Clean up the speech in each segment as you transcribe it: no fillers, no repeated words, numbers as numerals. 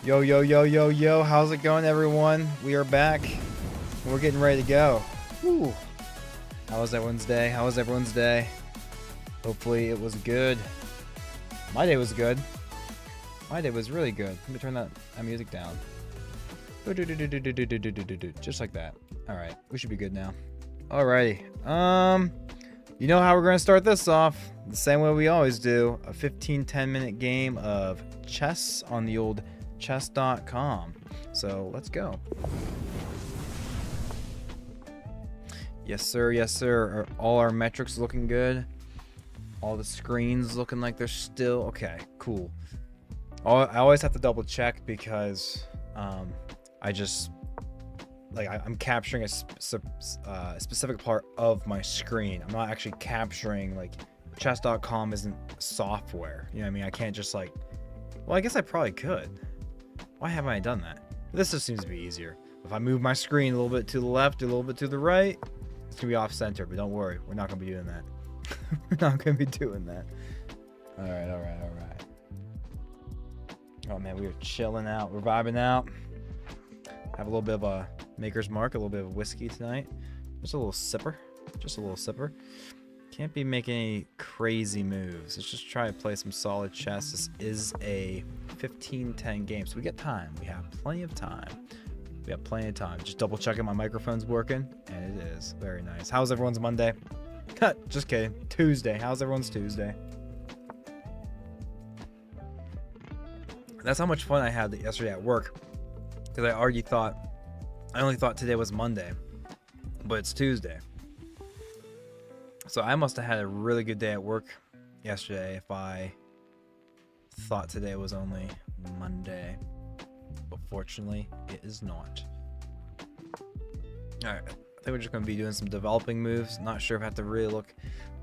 Yo, yo, yo, yo, yo, how's it going, everyone? We are back. We're getting ready to go. Whew. How was everyone's day? How was everyone's day? Hopefully it was good. My day was good. My day was really good. Let me turn that music down. Just like that. Alright, we should be good now. Alrighty. You know how we're going to start this off? The same way we always do. A 10-minute game of chess on the old chess.com. So let's go. Yes sir, yes sir. Are all our metrics looking good? All the screens looking like they're still okay, cool. I always have to double check because I just I'm capturing a specific part of my screen. I'm not actually capturing, like, chess.com isn't software, you know what I mean? I can't just well, I guess I probably could. Why haven't I done that? This just seems to be easier. If I move my screen a little bit to the left, a little bit to the right, it's gonna be off center, but don't worry, we're not gonna be doing that. We're not gonna be doing that. All right. Oh man, we are chilling out, we're vibing out. Have a little bit of a Maker's Mark, a little bit of whiskey tonight. Just a little sipper, Can't be making any crazy moves. Let's just try to play some solid chess. This is a 15-10 game, so we get time. We have plenty of time. Just double checking my microphone's working, and it is. Very nice. How's everyone's Monday? Just kidding. Tuesday. How's everyone's Tuesday? That's how much fun I had yesterday at work, because I only thought today was Monday, but it's Tuesday. So I must have had a really good day at work yesterday if I thought today was only Monday. But fortunately, it is not. Alright, I think we're just going to be doing some developing moves. Not sure if I have to really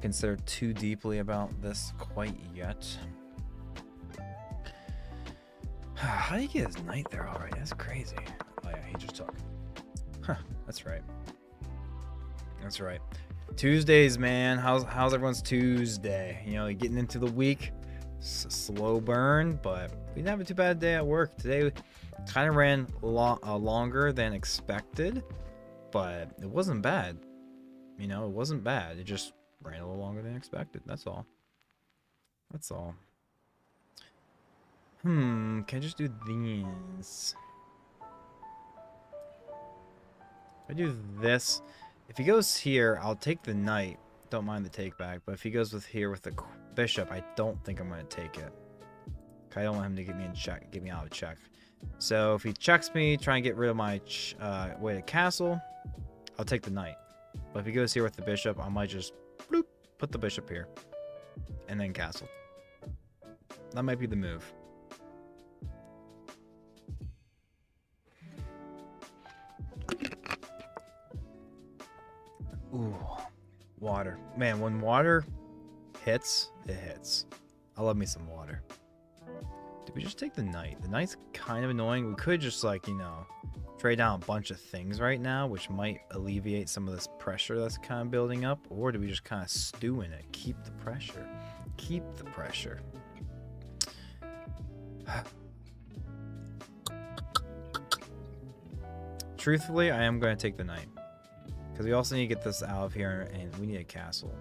consider too deeply about this quite yet. How do you get his knight there already? That's crazy. Oh yeah, he just took. Huh, that's right. Tuesdays, man. How's everyone's Tuesday? You know, getting into the week. Slow burn, but we didn't have a too bad day at work today. Kind of ran longer than expected, but it wasn't bad. You know, it wasn't bad. It just ran a little longer than expected. That's all. Can I just do these? If I do this, if he goes here, I'll take the knight. Don't mind the take back, but if he goes here with the bishop, I don't think I'm going to take it. I don't want him to get me out of check. So if he checks me, try and get rid of my way to castle, I'll take the knight. But if he goes here with the bishop, I might just bloop, put the bishop here and then castle. That might be the move. Ooh, water. Man, when water hits, it hits. I love me some water. Did we just take the knight? The knight's kind of annoying. We could just, trade down a bunch of things right now, which might alleviate some of this pressure that's kind of building up. Or do we just kind of stew in it? Keep the pressure. Truthfully, I am going to take the knight. Because we also need to get this out of here, and we need a castle.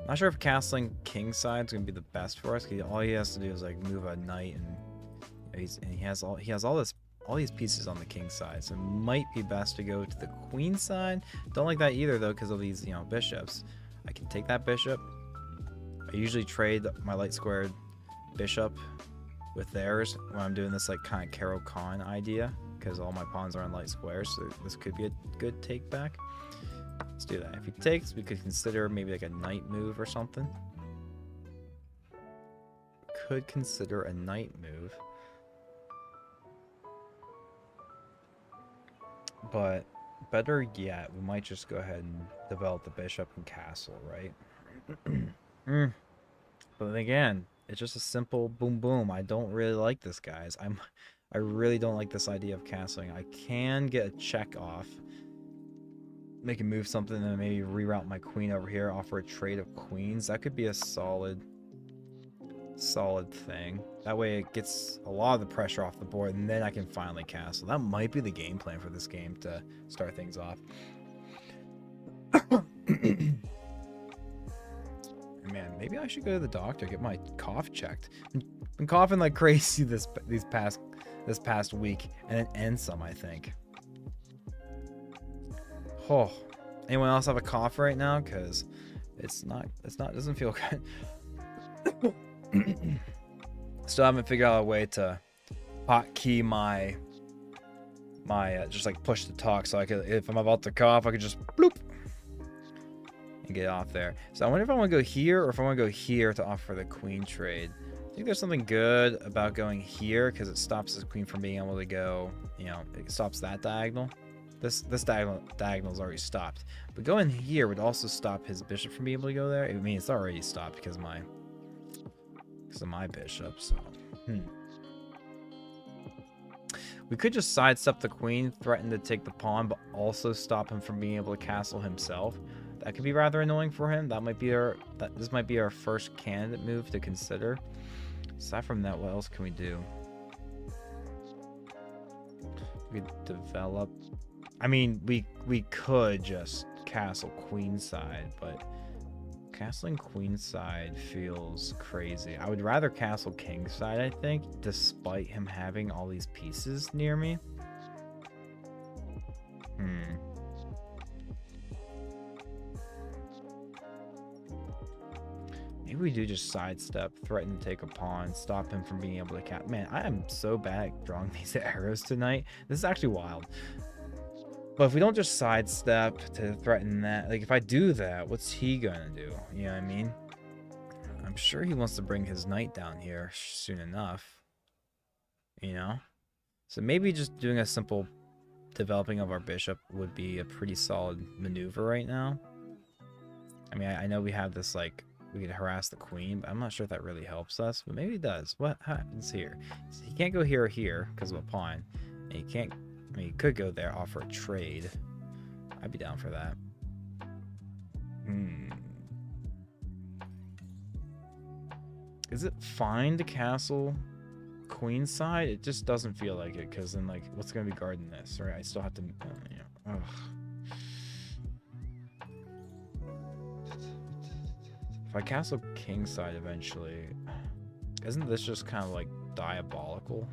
Not sure if castling kingside is going to be the best for us. All he has to do is move a knight, and he has all these pieces on the king side. So it might be best to go to the queen side. Don't like that either though, because of these bishops. I can take that bishop. I usually trade my light squared bishop with theirs when I'm doing this kind of Caro Kann idea, because all my pawns are on light squares. So this could be a good take back. Let's do that. If he takes, we could consider maybe a knight move or something. Could consider a knight move. But better yet, we might just go ahead and develop the bishop and castle, right? But then again, it's just a simple boom boom. I don't really like this, guys. I really don't like this idea of castling. I can get a check off. Make him move something and maybe reroute my queen over here, offer a trade of queens. That could be a solid solid thing. That way it gets a lot of the pressure off the board, and then I can finally castle. That might be the game plan for this game to start things off. Man, maybe I should go to the doctor, get my cough checked. I've been coughing like crazy this past week, and then end some, I think. Oh, anyone else have a cough right now? Cause it doesn't feel good. Still haven't figured out a way to hotkey my just like push to talk, so I could, if I'm about to cough, I could just bloop and get off there. So I wonder if I want to go here or if I want to go here to offer the queen trade. I think there's something good about going here because it stops the queen from being able to go, you know, it stops that diagonal. This diagonal is already stopped, but going here would also stop his bishop from being able to go there. I mean, it's already stopped because of my bishop. So we could just sidestep the queen, threaten to take the pawn, but also stop him from being able to castle himself. That could be rather annoying for him. This might be our first candidate move to consider. Aside from that, what else can we do? We could develop. I mean, we could just castle queenside, but castling queenside feels crazy. I would rather castle kingside, I think, despite him having all these pieces near me. Maybe we do just sidestep, threaten to take a pawn, stop him from being able to cap. Man, I am so bad at drawing these arrows tonight. This is actually wild. But if we don't just sidestep to threaten that, like if I do that, what's he gonna do? You know what I mean? I'm sure he wants to bring his knight down here soon enough. You know? So maybe just doing a simple developing of our bishop would be a pretty solid maneuver right now. I mean, I know we have this, like, we could harass the queen, but I'm not sure if that really helps us. But maybe it does. What happens here? So he can't go here or here because of a pawn. And he can't... I mean, he could go there, offer a trade. I'd be down for that. Is it fine to castle queenside? It just doesn't feel like it, because then, like, what's going to be guarding this, right? I still have to... you know, if I castle kingside eventually, isn't this just kind of, like, diabolical?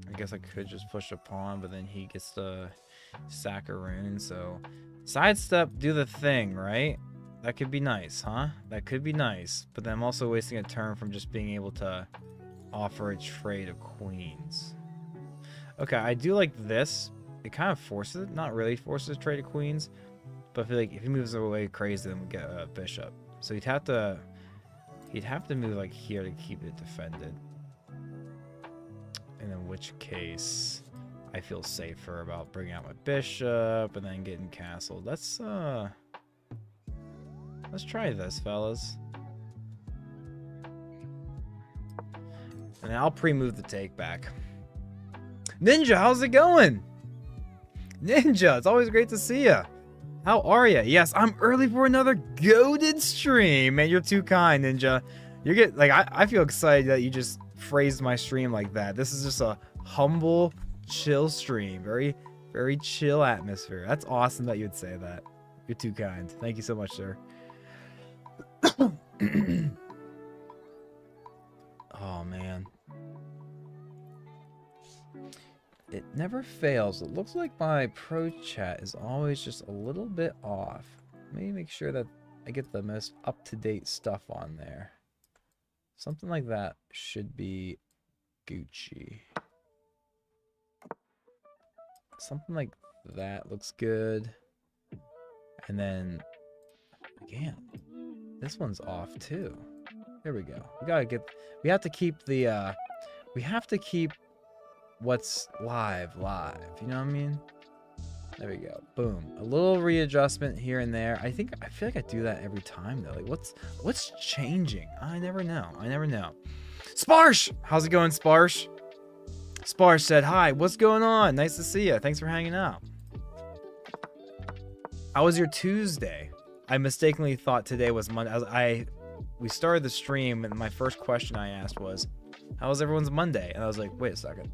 I guess I could just push a pawn, but then he gets to sack a rune, so... Sidestep, do the thing, right? That could be nice, huh? That could be nice. But then I'm also wasting a turn from just being able to offer a trade of queens. Okay, I do like this. It kind of forces it. Not really forces a trade of queens. But I feel like if he moves away crazy, then we get a bishop. So he'd have to move like here to keep it defended. And in which case, I feel safer about bringing out my bishop and then getting castled. Let's try this, fellas. And I'll pre-move the take back. Ninja, how's it going? Ninja, it's always great to see you. How are you? Yes, I'm early for another goated stream. Man, you're too kind, Ninja. I feel excited that you just phrased my stream like that. This is just a humble, chill stream. Very, very chill atmosphere. That's awesome that you'd say that. You're too kind. Thank you so much, sir. Oh, man. It never fails. It looks like my pro chat is always just a little bit off. Let me make sure that I get the most up-to-date stuff on there. Something like that should be Gucci. Something like that looks good. And then, again, this one's off too. There we go. We have to keep what's live. You know what I mean? There we go. Boom. A little readjustment here and there. I feel like I do that every time though. Like what's changing? I never know. Sparsh! How's it going, Sparsh? Sparsh said, hi, what's going on? Nice to see you. Thanks for hanging out. How was your Tuesday? I mistakenly thought today was Monday. We started the stream, and my first question I asked was, "How was everyone's Monday?" And I was like, "Wait a second,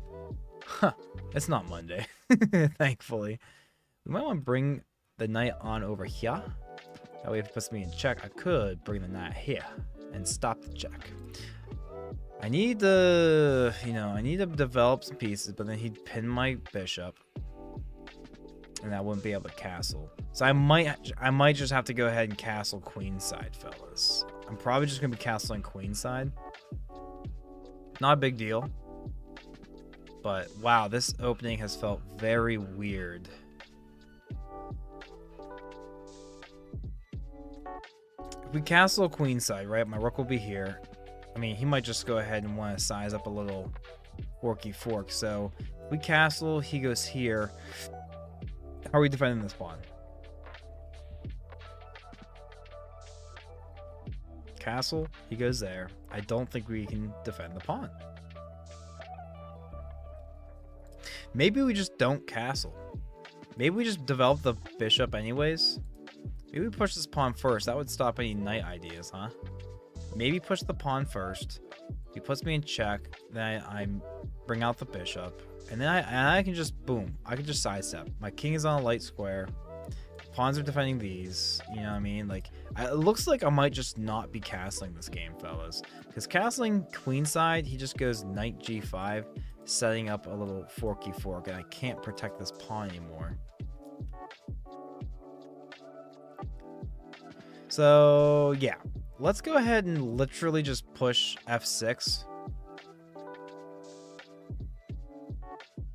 huh? It's not Monday." Thankfully, we might want to bring the knight on over here. That way, if it puts me in check, I could bring the knight here and stop the check. I need to, I need to develop some pieces, but then he'd pin my bishop, and I wouldn't be able to castle. So I might just have to go ahead and castle queenside, fellas. I'm probably just gonna be castling queenside. Not a big deal, but wow, this opening has felt very weird. If we castle queenside, right, my rook will be here. I mean, he might just go ahead and want to size up a little forky fork. So if we castle, he goes here. How are we defending this pawn? Castle, he goes there. I don't think we can defend the pawn. Maybe we just don't castle. Maybe we just develop the bishop anyways. Maybe we push this pawn first. That would stop any knight ideas, huh? Maybe push the pawn first. He puts me in check. Then I bring out the bishop. And then I can just, boom. I can just sidestep. My king is on a light square. Pawns are defending these. You know what I mean? Like, it looks like I might just not be castling this game, fellas. Because castling queenside, he just goes knight g5, setting up a little forky fork. And I can't protect this pawn anymore. So, yeah. Let's go ahead and literally just push f6.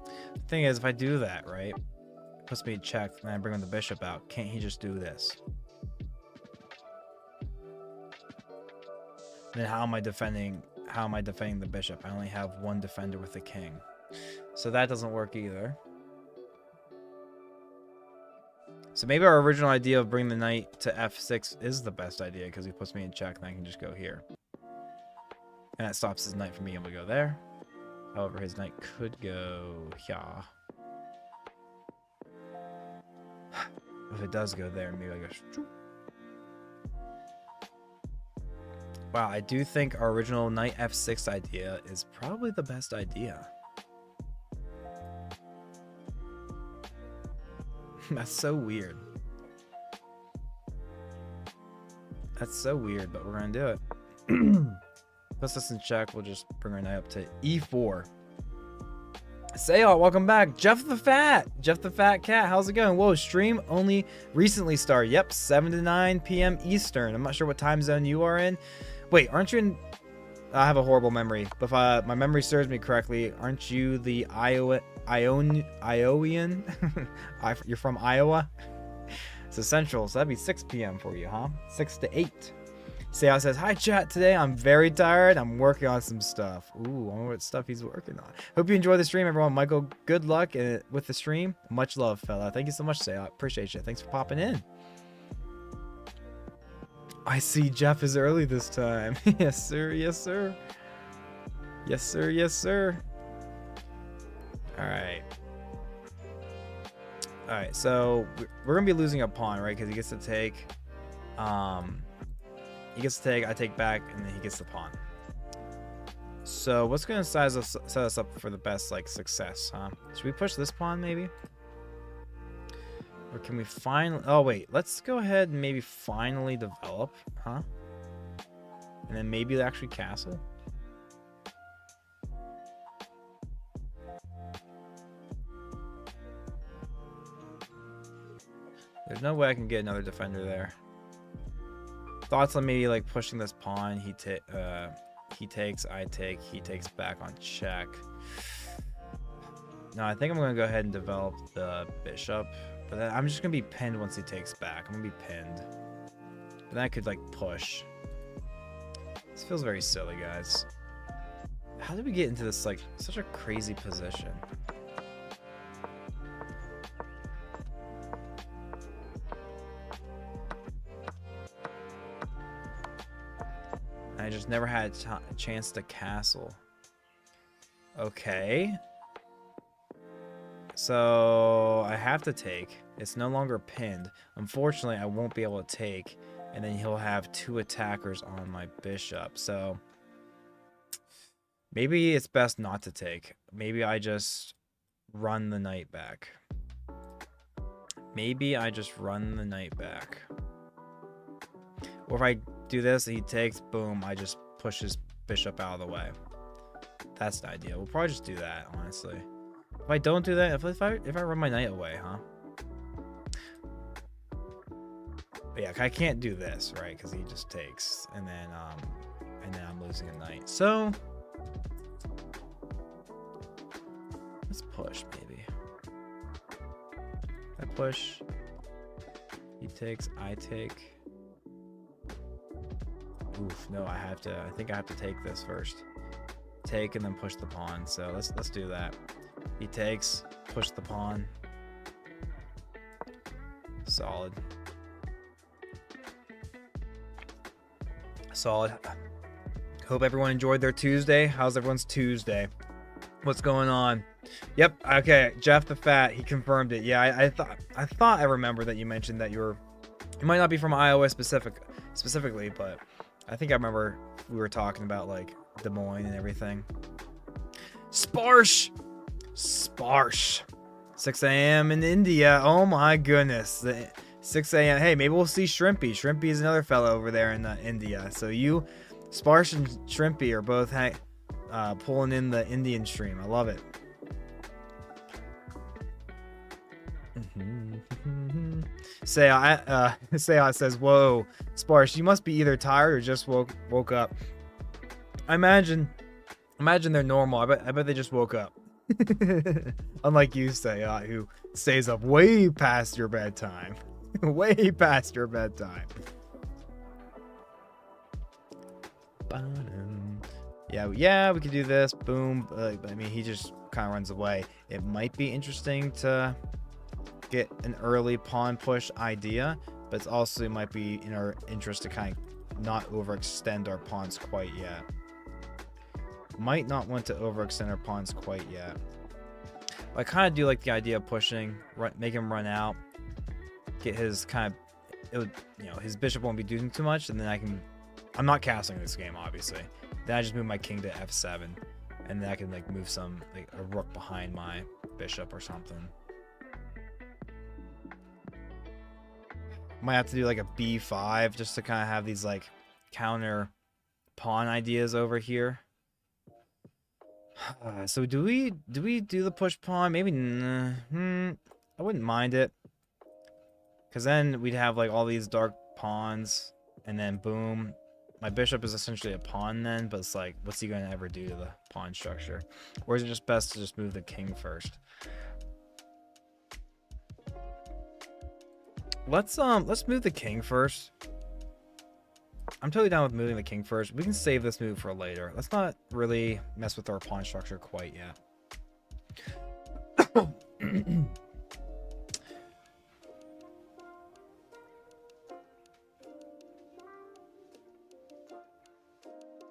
The thing is, if I do that, right, it puts me in check, and I bring the bishop out. Can't he just do this? And then how am I defending the bishop? I only have one defender with the king. So that doesn't work either. So maybe our original idea of bringing the knight to f6 is the best idea, because he puts me in check and I can just go here. And that stops his knight from being able to go there. However, his knight could go here. If it does go there, maybe I go... Wow, I do think our original knight f6 idea is probably the best idea. That's so weird. That's so weird, but we're gonna do it. Puts us in check. We'll just bring our knight up to e4. Sayot, welcome back. Jeff the Fat Cat, how's it going? Whoa, stream only recently started. Yep, 7 to 9 p.m. Eastern. I'm not sure what time zone you are in. Wait, aren't you in... I have a horrible memory, but if my memory serves me correctly, aren't you the Iowan? You're from Iowa? So Central, so that'd be 6 p.m. for you, huh? 6 to 8. Sayot says, hi chat, today I'm very tired. I'm working on some stuff. Ooh, I wonder what stuff he's working on. Hope you enjoy the stream, everyone. Michael, good luck with the stream. Much love, fella. Thank you so much, Sayot. Appreciate you. Thanks for popping in. I see Jeff is early this time. Yes, sir. Yes, sir. Yes, sir. Yes, sir. All right. All right. So we're gonna be losing a pawn, right? Because he gets to take. He gets to take. I take back, and then he gets the pawn. So what's gonna set us up for the best success, huh? Should we push this pawn maybe? Or can we finally... Oh, wait. Let's go ahead and maybe finally develop, huh? And then maybe actually castle. There's no way I can get another defender there. Thoughts on maybe pushing this pawn. He takes, I take, he takes back on check. No, I think I'm going to go ahead and develop the bishop. But then I'm just going to be pinned once he takes back. I'm going to be pinned. But then I could, push. This feels very silly, guys. How did we get into this, such a crazy position? I just never had a chance to castle. Okay. So I have to take. It's no longer pinned. Unfortunately, I won't be able to take, and then he'll have 2 attackers on my bishop. So maybe it's best not to take. Maybe I just run the knight back. Maybe I just run the knight back. Or if I do this, he takes, boom, I just push his bishop out of the way. That's the idea. We'll probably just do that, honestly. If I don't do that, if I run my knight away, huh? But yeah, I can't do this, right? Because he just takes, and then I'm losing a knight. So let's push, maybe. I push. He takes. I take. Oof, no, I think I have to take this first. Take and then push the pawn. So let's do that. He takes, push the pawn. Solid. Solid. Hope everyone enjoyed their Tuesday. How's everyone's Tuesday? What's going on? Yep. Okay. Jeff the Fat, he confirmed it. Yeah, I thought I remember that you mentioned that you might not be from Iowa specifically, but I think I remember we were talking about like Des Moines and everything. Sparsh. 6 a.m. in India. Oh my goodness. 6 a.m. Hey, maybe we'll see Shrimpy. Shrimpy is another fellow over there in India. So you, Sparsh and Shrimpy, are both pulling in the Indian stream. I love it. Seya says, "Whoa, Sparsh, you must be either tired or just woke up." I imagine they're normal. I bet they just woke up. Unlike you, Seya, who stays up way past your bedtime. Way past your bedtime. Yeah, we could do this. Boom. I mean, he just kind of runs away. It might be interesting to get an early pawn push idea, but it also might be in our interest to kind of not overextend our pawns quite yet. Might not want to overextend our pawns quite yet. But I kind of do like the idea of pushing, make him run out, get his his bishop won't be doing too much, and then I'm not castling this game, obviously. Then I just move my king to f7, and then I can like move a rook behind my bishop or something. Might have to do like a b5 just to kind of have these like counter pawn ideas over here. So do we do the push pawn? Maybe I wouldn't mind it, because then we'd have like all these dark pawns, and then boom, my bishop is essentially a pawn then. But it's like, what's he going to ever do to the pawn structure? Or is it just best to just move the king first? Let's move the king first. I'm totally down with moving the king first. We can save this move for later. Let's not really mess with our pawn structure quite yet.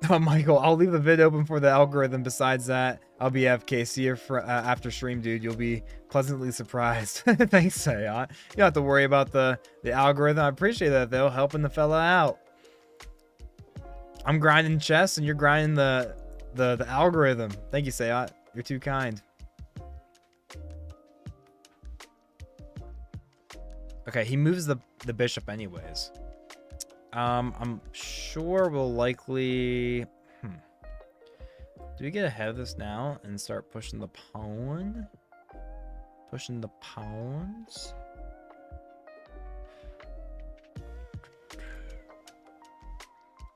Oh, Michael, I'll leave the vid open for the algorithm. Besides that, I'll be FK. See you after stream, dude. You'll be pleasantly surprised. Thanks, Sayat. You don't have to worry about the algorithm. I appreciate that, though, helping the fella out. I'm grinding chess and you're grinding the algorithm. Thank you, Sayat. You're too kind. Okay, he moves the bishop anyways. I'm sure we'll likely... Do we get ahead of this now and start pushing the pawn? Pushing the pawns?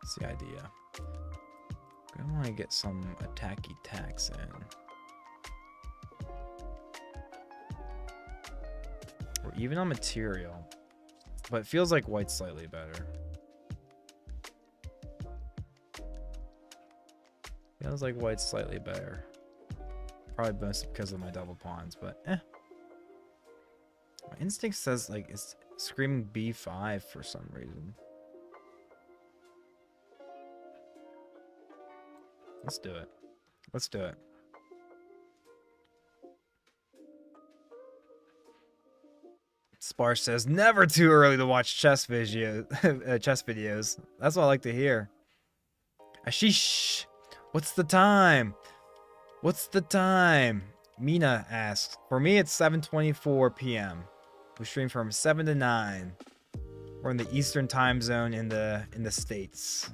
That's the idea. I want to get some attacky attacks in. Or even on material. But it feels like white's slightly better. Feels like white's slightly better. Probably mostly because of my double pawns, but My instinct says like it's screaming b5 for some reason. Let's do it. Let's do it. Sparsh says, never too early to watch chess videos. That's what I like to hear. Ashish, what's the time? What's the time? Mina asks. For me, it's 7:24 p.m. We stream from 7 to 9. We're in the Eastern time zone in the States.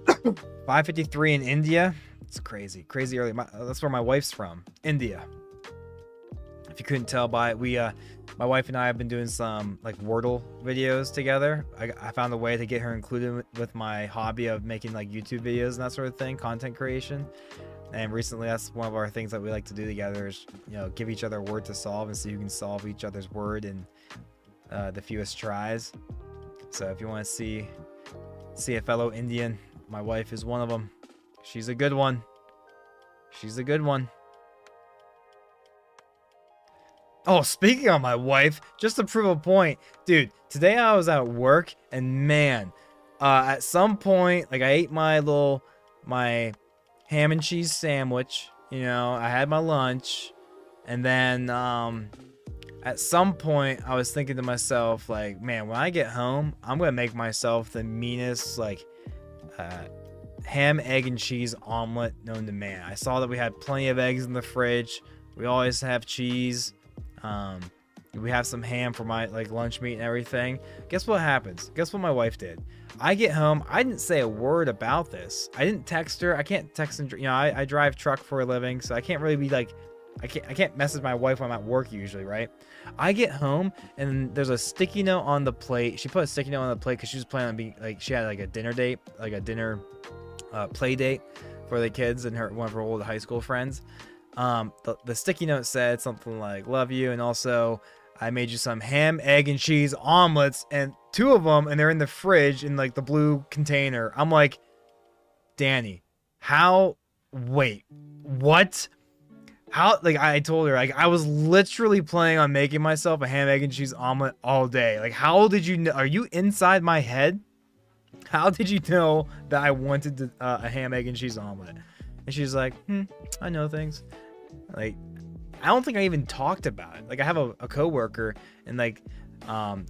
$5:53 in India. It's crazy early. That's where my wife's from, India. If you couldn't tell by it, my wife and I have been doing some like Wordle videos together. I found a way to get her included with my hobby of making like YouTube videos and that sort of thing, content creation. And recently, that's one of our things that we like to do together is, give each other a word to solve and see who can solve each other's word in the fewest tries. So if you want to see a fellow Indian, my wife is one of them. She's a good one. She's a good one. Oh, speaking of my wife, just to prove a point, dude, today I was at work and man, at some point, like I ate my ham and cheese sandwich, I had my lunch, and then at some point I was thinking to myself, like, man, when I get home, I'm gonna make myself the meanest ham, egg, and cheese omelet known to man. I saw that we had plenty of eggs in the fridge. We always have cheese. We have some ham for my lunch meat and everything. Guess what happens? Guess what my wife did? I get home. I didn't say a word about this. I didn't text her. I can't text and I drive truck for a living, so I can't really be like, I can't message my wife when I'm at work usually, right? I get home and there's a sticky note on the plate. She put a sticky note on the plate because she was planning on being she had a dinner date, a dinner play date for the kids and one of her old high school friends. The sticky note said something like, love you, and also I made you some ham, egg, and cheese omelets, and 2 of them, and they're in the fridge in the blue container. I'm like, Danny, wait, what? How, I told her, I was literally planning on making myself a ham, egg, and cheese omelet all day. How did you know? Are you inside my head? How did you know that I wanted a ham, egg, and cheese omelet? And she's like, I know things. I don't think I even talked about it. I have a coworker, and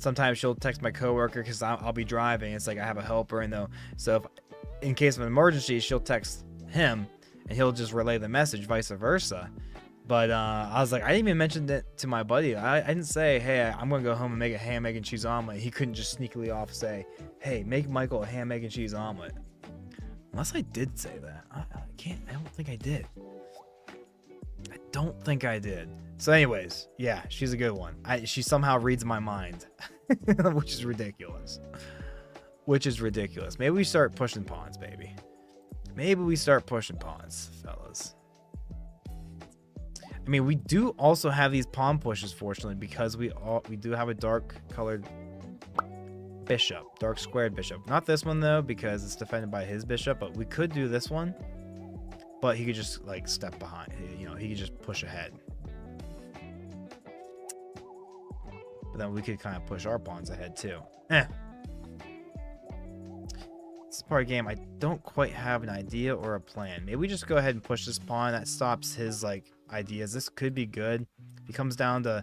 sometimes she'll text my coworker because I'll be driving. It's I have a helper, and so if in case of an emergency, she'll text him, and he'll just relay the message, vice versa. But I was I didn't even mention that to my buddy. I didn't say, hey, I'm gonna go home and make a ham, egg, and cheese omelet. He couldn't just sneakily off say, hey, make Michael a ham, egg, and cheese omelet. Unless I did say that. I don't think I did. I don't think I did. So anyways, yeah, she's a good one. She somehow reads my mind, which is ridiculous. Maybe we start pushing pawns, baby. Maybe we start pushing pawns, fellas. I mean, we do also have these pawn pushes, fortunately, because we do have a dark colored bishop, dark squared bishop. Not this one though, because it's defended by his bishop, but we could do this one. But he could just step behind, he could just push ahead. But then we could kind of push our pawns ahead too. This is part of the game. I don't quite have an idea or a plan. Maybe we just go ahead and push this pawn. That stops his ideas. This could be good. If he comes down to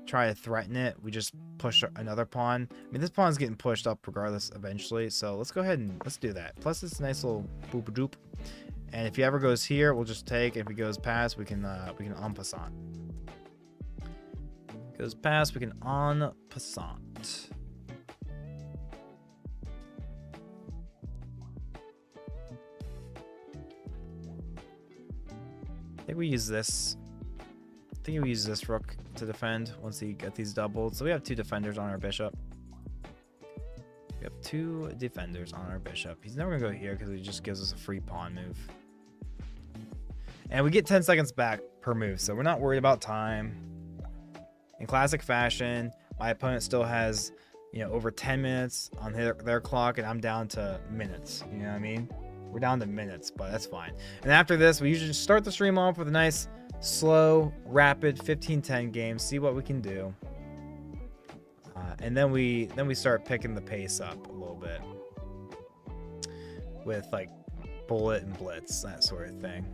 try to threaten it, we just push another pawn. I mean, this pawn's getting pushed up regardless eventually, so let's go ahead and let's do that. Plus it's a nice little boop doop. And if he ever goes here, we'll just take. If he goes past, we can en passant. Goes past, we can en passant. I think we use this. I think we use this rook to defend once he get these doubled. So we have 2 defenders on our bishop. We have 2 defenders on our bishop. He's never gonna go here because he just gives us a free pawn move. And we get 10 seconds back per move, so we're not worried about time. In classic fashion, my opponent still has, over 10 minutes on their clock, and I'm down to minutes. You know what I mean? We're down to minutes, but that's fine. And after this, we usually just start the stream off with a nice, slow, rapid 15-10 game, see what we can do. And then we start picking the pace up a little bit with bullet and blitz, that sort of thing.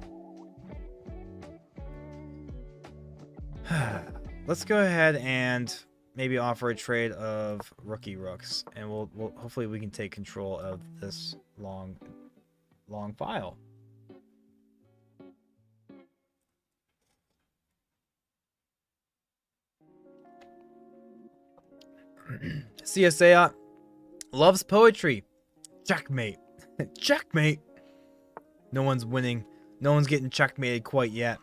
Let's go ahead and maybe offer a trade of rookie rooks, and we'll hopefully we can take control of this long file. CSA loves poetry. Checkmate. Checkmate. No one's winning. No one's getting checkmated quite yet.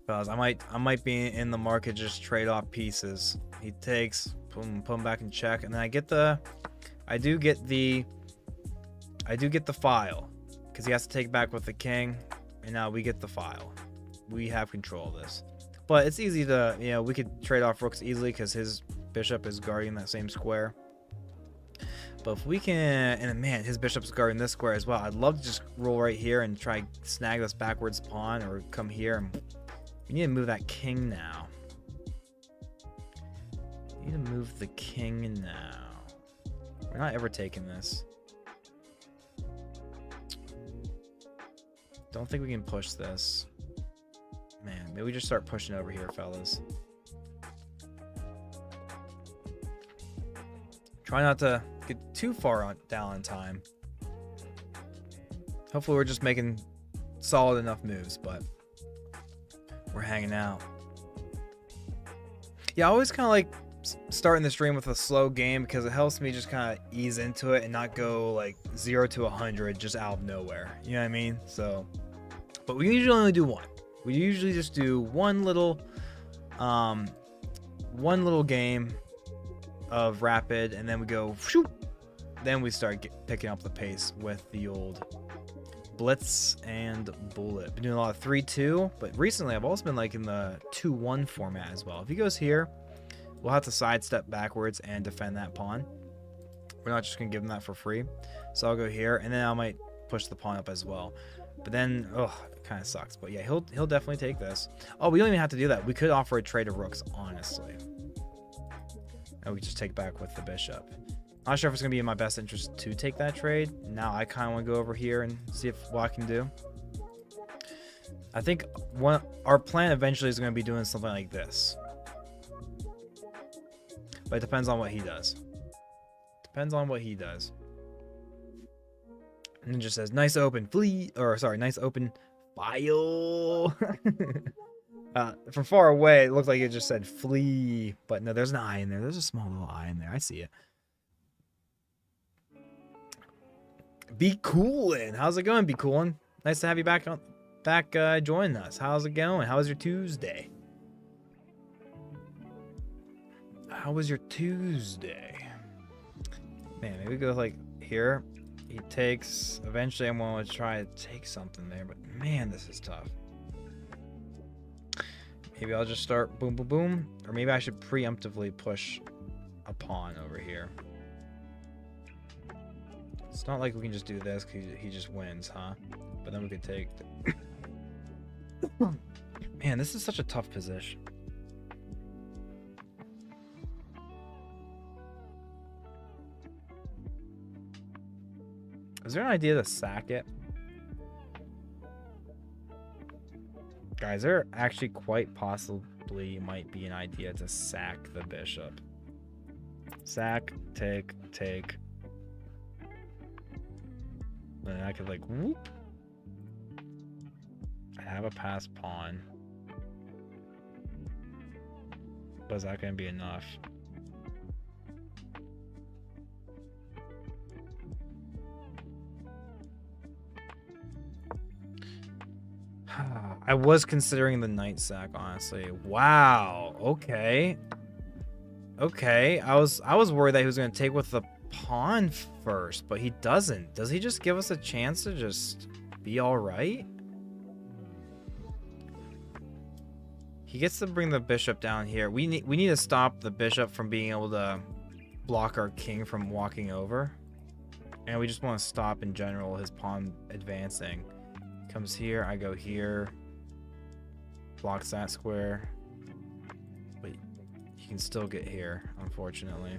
Fellas, I might be in the market, just trade off pieces. He takes, put him back in check, and then I do get the file, because he has to take back with the king, and now we get the file. We have control of this, but it's easy to, you know, we could trade off rooks easily because his bishop is guarding that same square. But if we can, and man, his bishop's guarding this square as well. I'd love to just roll right here and try snag this backwards pawn, or come here and we need to move that king now. We need to move the king now. We're not ever taking this. Don't think we can push this. Man, maybe we just start pushing over here, fellas. Try not to get too far down in time. Hopefully we're just making solid enough moves, but we're hanging out. Yeah, I always kind of like starting the stream with a slow game because it helps me just kind of ease into it and not go like 0 to 100 just out of nowhere. You know what I mean? So, but we usually only do one. We usually just do one little game of rapid, and then we go shoot. Then we start picking up the pace with the old Blitz and Bullet. Been doing a lot of 3-2, but recently I've also been liking the 2-1 format as well. If he goes here, we'll have to sidestep backwards and defend that pawn. We're not just gonna give him that for free. So I'll go here, and then I might push the pawn up as well. But then, oh, it kind of sucks. But yeah, he'll definitely take this. Oh, we don't even have to do that. We could offer a trade of rooks, honestly. And we just take back with the bishop. Not sure if it's going to be in my best interest to take that trade. Now I kind of want to go over here and see what I can do. I think our plan eventually is going to be doing something like this. But it depends on what he does. Depends on what he does. And it just says, nice open flee, or sorry, nice open file. From far away, it looked like it just said flee, but no, there's an I in there. There's a small little I in there. I see it. Be coolin'. How's it going, Be coolin'? Nice to have you back joining us. How's it going? How was your Tuesday? How was your Tuesday? Man, maybe go like here. He takes. Eventually, I'm going to try to take something there, but man, this is tough. Maybe I'll just start boom, boom, boom. Or maybe I should preemptively push a pawn over here. It's not like we can just do this because he just wins, huh? But then we could take... Man, this is such a tough position. Is there an idea to sack it? Guys, there actually quite possibly might be an idea to sack the bishop. Sack, take. And I could like, whoop. I have a passed pawn. But is that going to be enough? I was considering the knight sack, honestly. Wow. Okay. Okay. I was worried that he was going to take with the pawn first, but he doesn't. Does he just give us a chance to just be all right? He gets to bring the bishop down here. We need to stop the bishop from being able to block our king from walking over. And we just want to stop in general his pawn advancing. Comes here, I go here. Blocks that square. But you can still get here, unfortunately.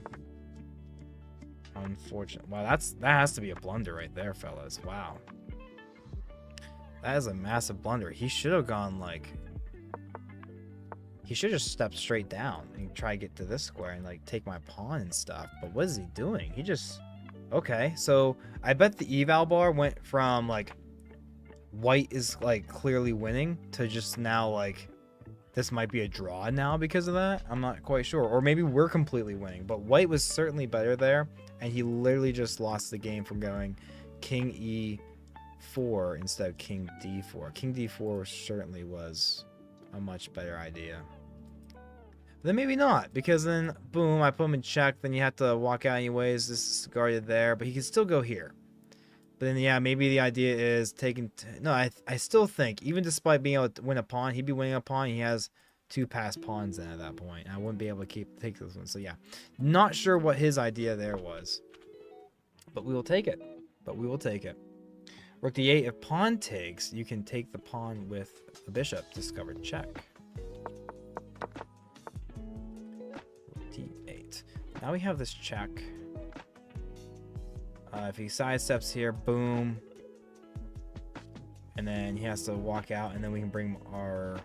Wow, that has to be a blunder right there, fellas. Wow. That is a massive blunder. He should have gone like He should just step straight down and try to get to this square and like take my pawn and stuff. But what is he doing? He just... Okay, so I bet the eval bar went from like white is like clearly winning to just now like this might be a draw now because of that. I'm not quite sure. Or maybe we're completely winning. But white was certainly better there. And he literally just lost the game from going king e4 instead of king d4. King d4 certainly was a much better idea. Then maybe not, because then boom, I put him in check. Then you have to walk out anyways. This is guarded there, but he can still go here. But then yeah, maybe the idea is taking. No, I still think even despite being able to win a pawn, he'd be winning a pawn. He has 2 passed pawns then at that point. I wouldn't be able to take this one. So yeah, not sure what his idea there was, but we will take it. But we will take it. Rook d8. If pawn takes, you can take the pawn with the bishop. Discovered check. D8. Now we have this check. If he sidesteps here, boom. And then he has to walk out, and then we can bring our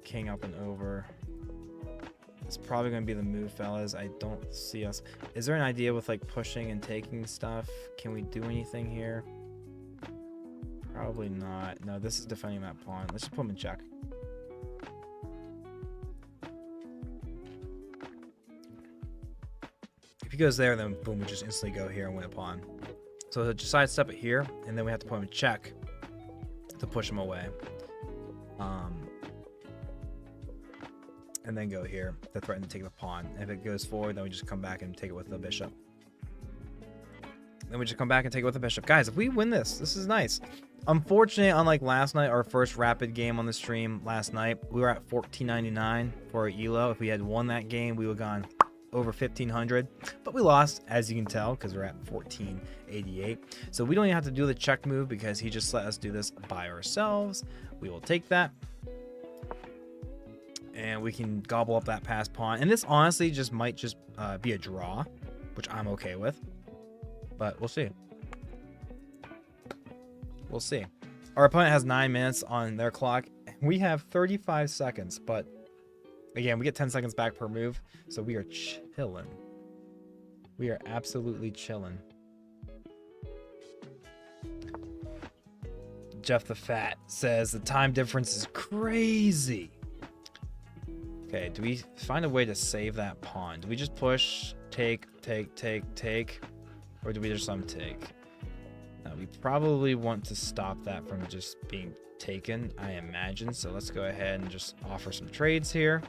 king up and over. It's probably going to be the move, fellas. I don't see us. Is there an idea with like pushing and taking stuff? Can we do anything here? Probably not. No, this is defending that pawn. Let's just put him in check. If he goes there, then boom, we just instantly go here and win a pawn. So he'll just sidestep it here, and then we have to put him in check to push him away. And then go here to threaten to take the pawn. If it goes forward, then we just come back and take it with the bishop. Then we just come back and take it with the bishop. Guys, if we win this, this is nice. Unfortunately, unlike last night, our first rapid game on the stream last night, we were at 14.99 for our elo. If we had won that game, we would have gone over 1,500, but we lost, as you can tell, because we're at 1488. So we don't even have to do the check move because he just let us do this by ourselves. We will take that, and we can gobble up that passed pawn. And this honestly just might just be a draw, which I'm okay with, but we'll see. We'll see. Our opponent has 9 minutes on their clock. We have 35 seconds, but again, we get 10 seconds back per move, so we are chilling. We are absolutely chilling. Jeff the Fat says the time difference is crazy. Okay, do we find a way to save that pawn? Do we just push, take, or do we just let him take? We probably want to stop that from just being taken, I imagine. So let's go ahead and just offer some trades here.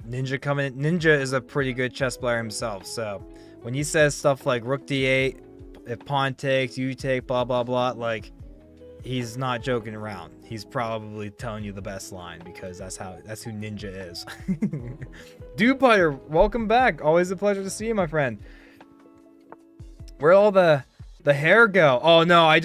Ninja coming in. Ninja is a pretty good chess player himself, so when he says stuff like rook d8, if pawn takes, you take, blah blah blah, like, he's not joking around. He's probably telling you the best line, because that's who Ninja is. Dude Player, welcome back. Always a pleasure to see you, my friend. Where'd all the hair go? Oh no, I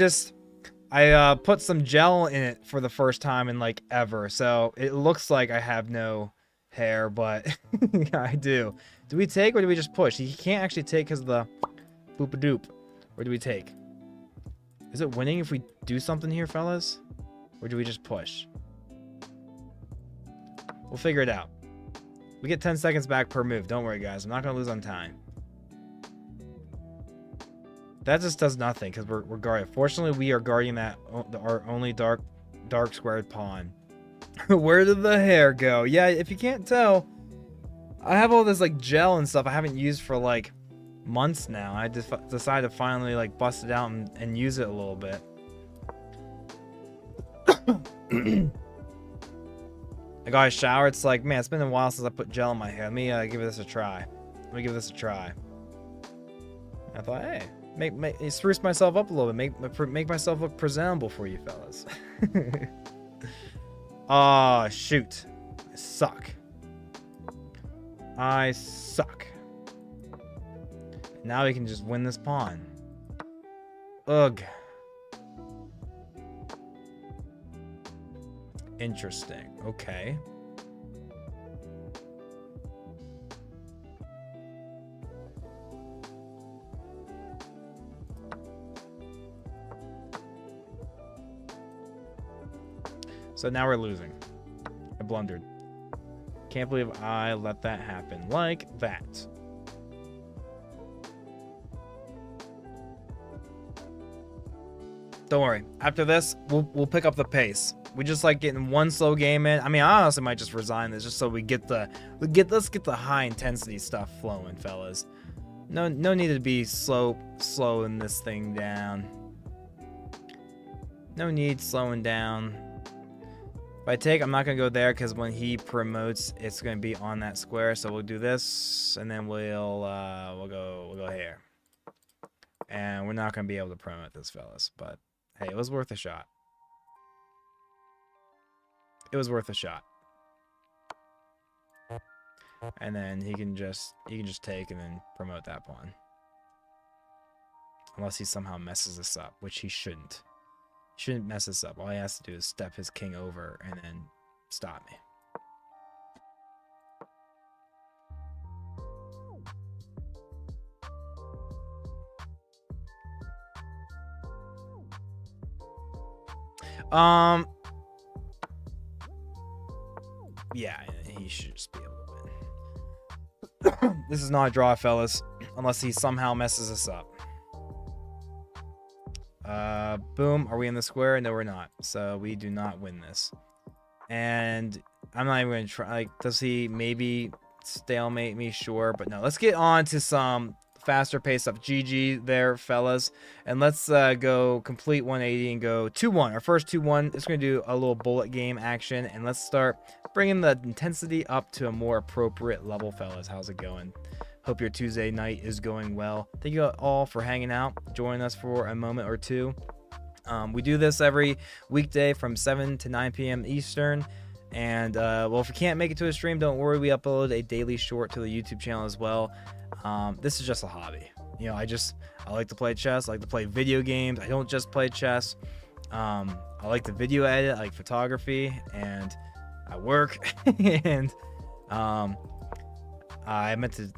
put some gel in it for the first time in like ever, so it looks like I have no hair, but yeah, I do. Do we take, or do we just push? He can't actually take because of the boop-a-doop. Or do we take? Is it winning if we do something here, fellas? Or do we just push? We'll figure it out. We get 10 seconds back per move. Don't worry, guys. I'm not going to lose on time. That just does nothing because we're guarding. Fortunately, we are guarding that our only dark squared pawn. Where did the hair go? Yeah, if you can't tell, I have all this like gel and stuff I haven't used for like months now. I just decided to finally like bust it out and use it a little bit. I got a shower. It's like, man, it's been a while since I put gel in my hair. Let me give this a try. I thought, hey, spruce myself up a little bit, make myself look presentable for you fellas. Oh, shoot. I suck. Now we can just win this pawn. Ugh. Interesting. Okay. So now we're losing. I blundered. Can't believe I let that happen like that. Don't worry. After this, we'll pick up the pace. We just like getting one slow game in. I mean, I honestly might just resign this just so let's get the high intensity stuff flowing, fellas. No need to be slowing this thing down. No need slowing down. If I take, I'm not gonna go there because when he promotes, it's gonna be on that square. So we'll do this, and then we'll go here. And we're not gonna be able to promote this, fellas. But hey, it was worth a shot. It was worth a shot. And then he can just take and then promote that pawn. Unless he somehow messes this up, which he shouldn't. He shouldn't mess this up. All he has to do is step his king over and then stop me. Yeah, he should just be able to win. This is not a draw, fellas, unless he somehow messes us up. Boom. Are we in the square? No, we're not. So we do not win this. And I'm not even gonna try. Like, does he maybe stalemate me? Sure, but no. Let's get on to some faster pace stuff. GG there, fellas, and let's go complete 180 and go 2-1. Our first 2-1. It's gonna do a little bullet game action, and let's start bringing the intensity up to a more appropriate level, fellas. How's it going? Hope your Tuesday night is going well. Thank you all for hanging out, joining us for a moment or two. We do this every weekday from 7 to 9 p.m. Eastern. And, well, if you can't make it to a stream, don't worry. We upload a daily short to the YouTube channel as well. This is just a hobby. You know, I like to play chess. I like to play video games. I don't just play chess. I like to video edit. I like photography. And I work. And, that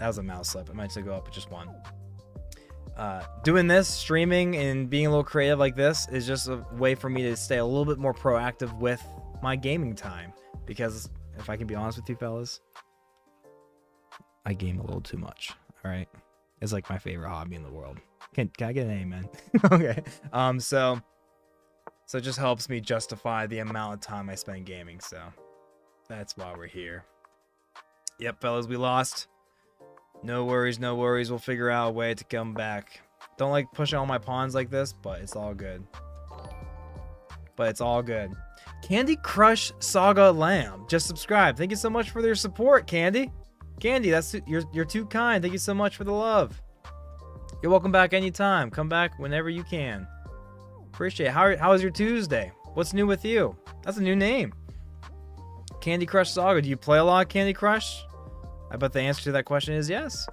was a mouse slip. I meant to go up with just one. Doing this, streaming, and being a little creative like this is just a way for me to stay a little bit more proactive with my gaming time. Because if I can be honest with you, fellas, I game a little too much. All right, it's like my favorite hobby in the world. Can I get an amen? Okay. So it just helps me justify the amount of time I spend gaming. So that's why we're here. Yep, fellas, we lost. No worries, no worries. We'll figure out a way to come back. Don't like pushing all my pawns like this, but it's all good. Candy Crush Saga Lamb just subscribed. Thank you so much for your support, Candy. Candy, you're too kind. Thank you so much for the love. You're welcome back anytime. Come back whenever you can. Appreciate it. How was your Tuesday? What's new with you? That's a new name. Candy Crush Saga. Do you play a lot of Candy Crush? I bet the answer to that question is yes.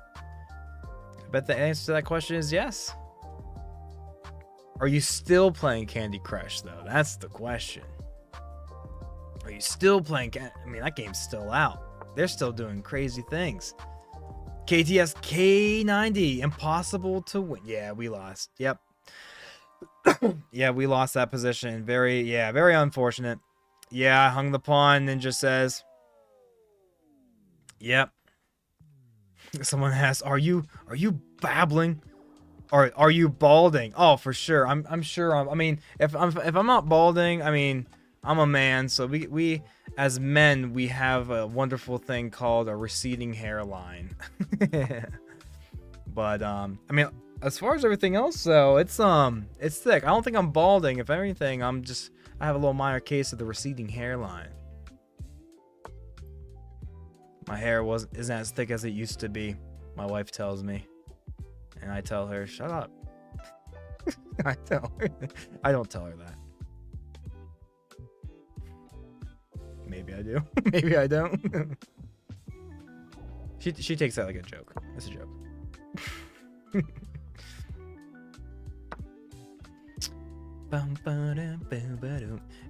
Are you still playing Candy Crush, though? That's the question. Are you still playing? I mean, that game's still out. They're still doing crazy things. KTS K90. Impossible to win. Yeah, we lost. Yep. Yeah, we lost that position. Very unfortunate. Yeah, I hung the pawn. Ninja says. Yep. Someone asks, are you babbling? Or are you balding? Oh, for sure. I'm sure. I mean, if I'm not balding, I mean, I'm a man. So we as men, we have a wonderful thing called a receding hairline. But I mean, as far as everything else, though, it's thick. I don't think I'm balding. If anything, I have a little minor case of the receding hairline. My hair isn't as thick as it used to be. My wife tells me. And I tell her, shut up. I don't tell her that. Maybe I do. Maybe I don't. She takes that like a joke. It's a joke.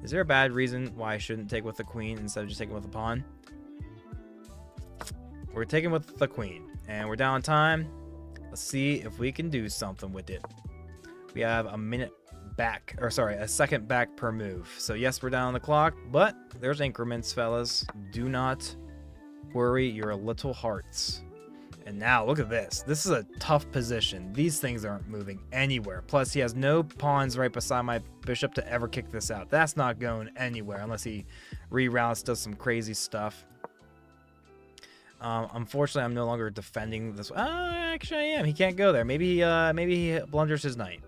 Is there a bad reason why I shouldn't take with the queen instead of just taking with the pawn? We're taking with the queen, and we're down on time. Let's see if we can do something with it. We have a minute back, or sorry, a second back per move. So yes, we're down on the clock, but there's increments, fellas. Do not worry your little hearts. And now look at this. This is a tough position. These things aren't moving anywhere. Plus, he has no pawns right beside my bishop to ever kick this out. That's not going anywhere unless he reroutes, does some crazy stuff. Unfortunately, I'm no longer defending this. Actually, I am. He can't go there. Maybe he blunders his knight.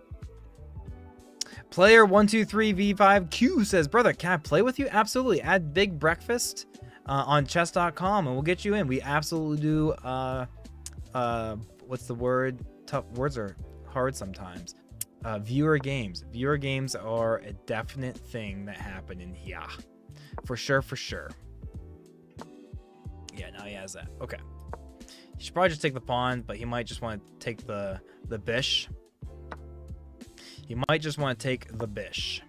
Player 123V5Q says, brother, can I play with you? Absolutely. Add Big Breakfast on chess.com and we'll get you in. We absolutely do. What's the word? Tough words are hard sometimes. Viewer games. Viewer games are a definite thing that happen in here. For sure, for sure. Yeah, now he has that. Okay. He should probably just take the pawn, but he might just want to take the bish. He might just want to take the bish.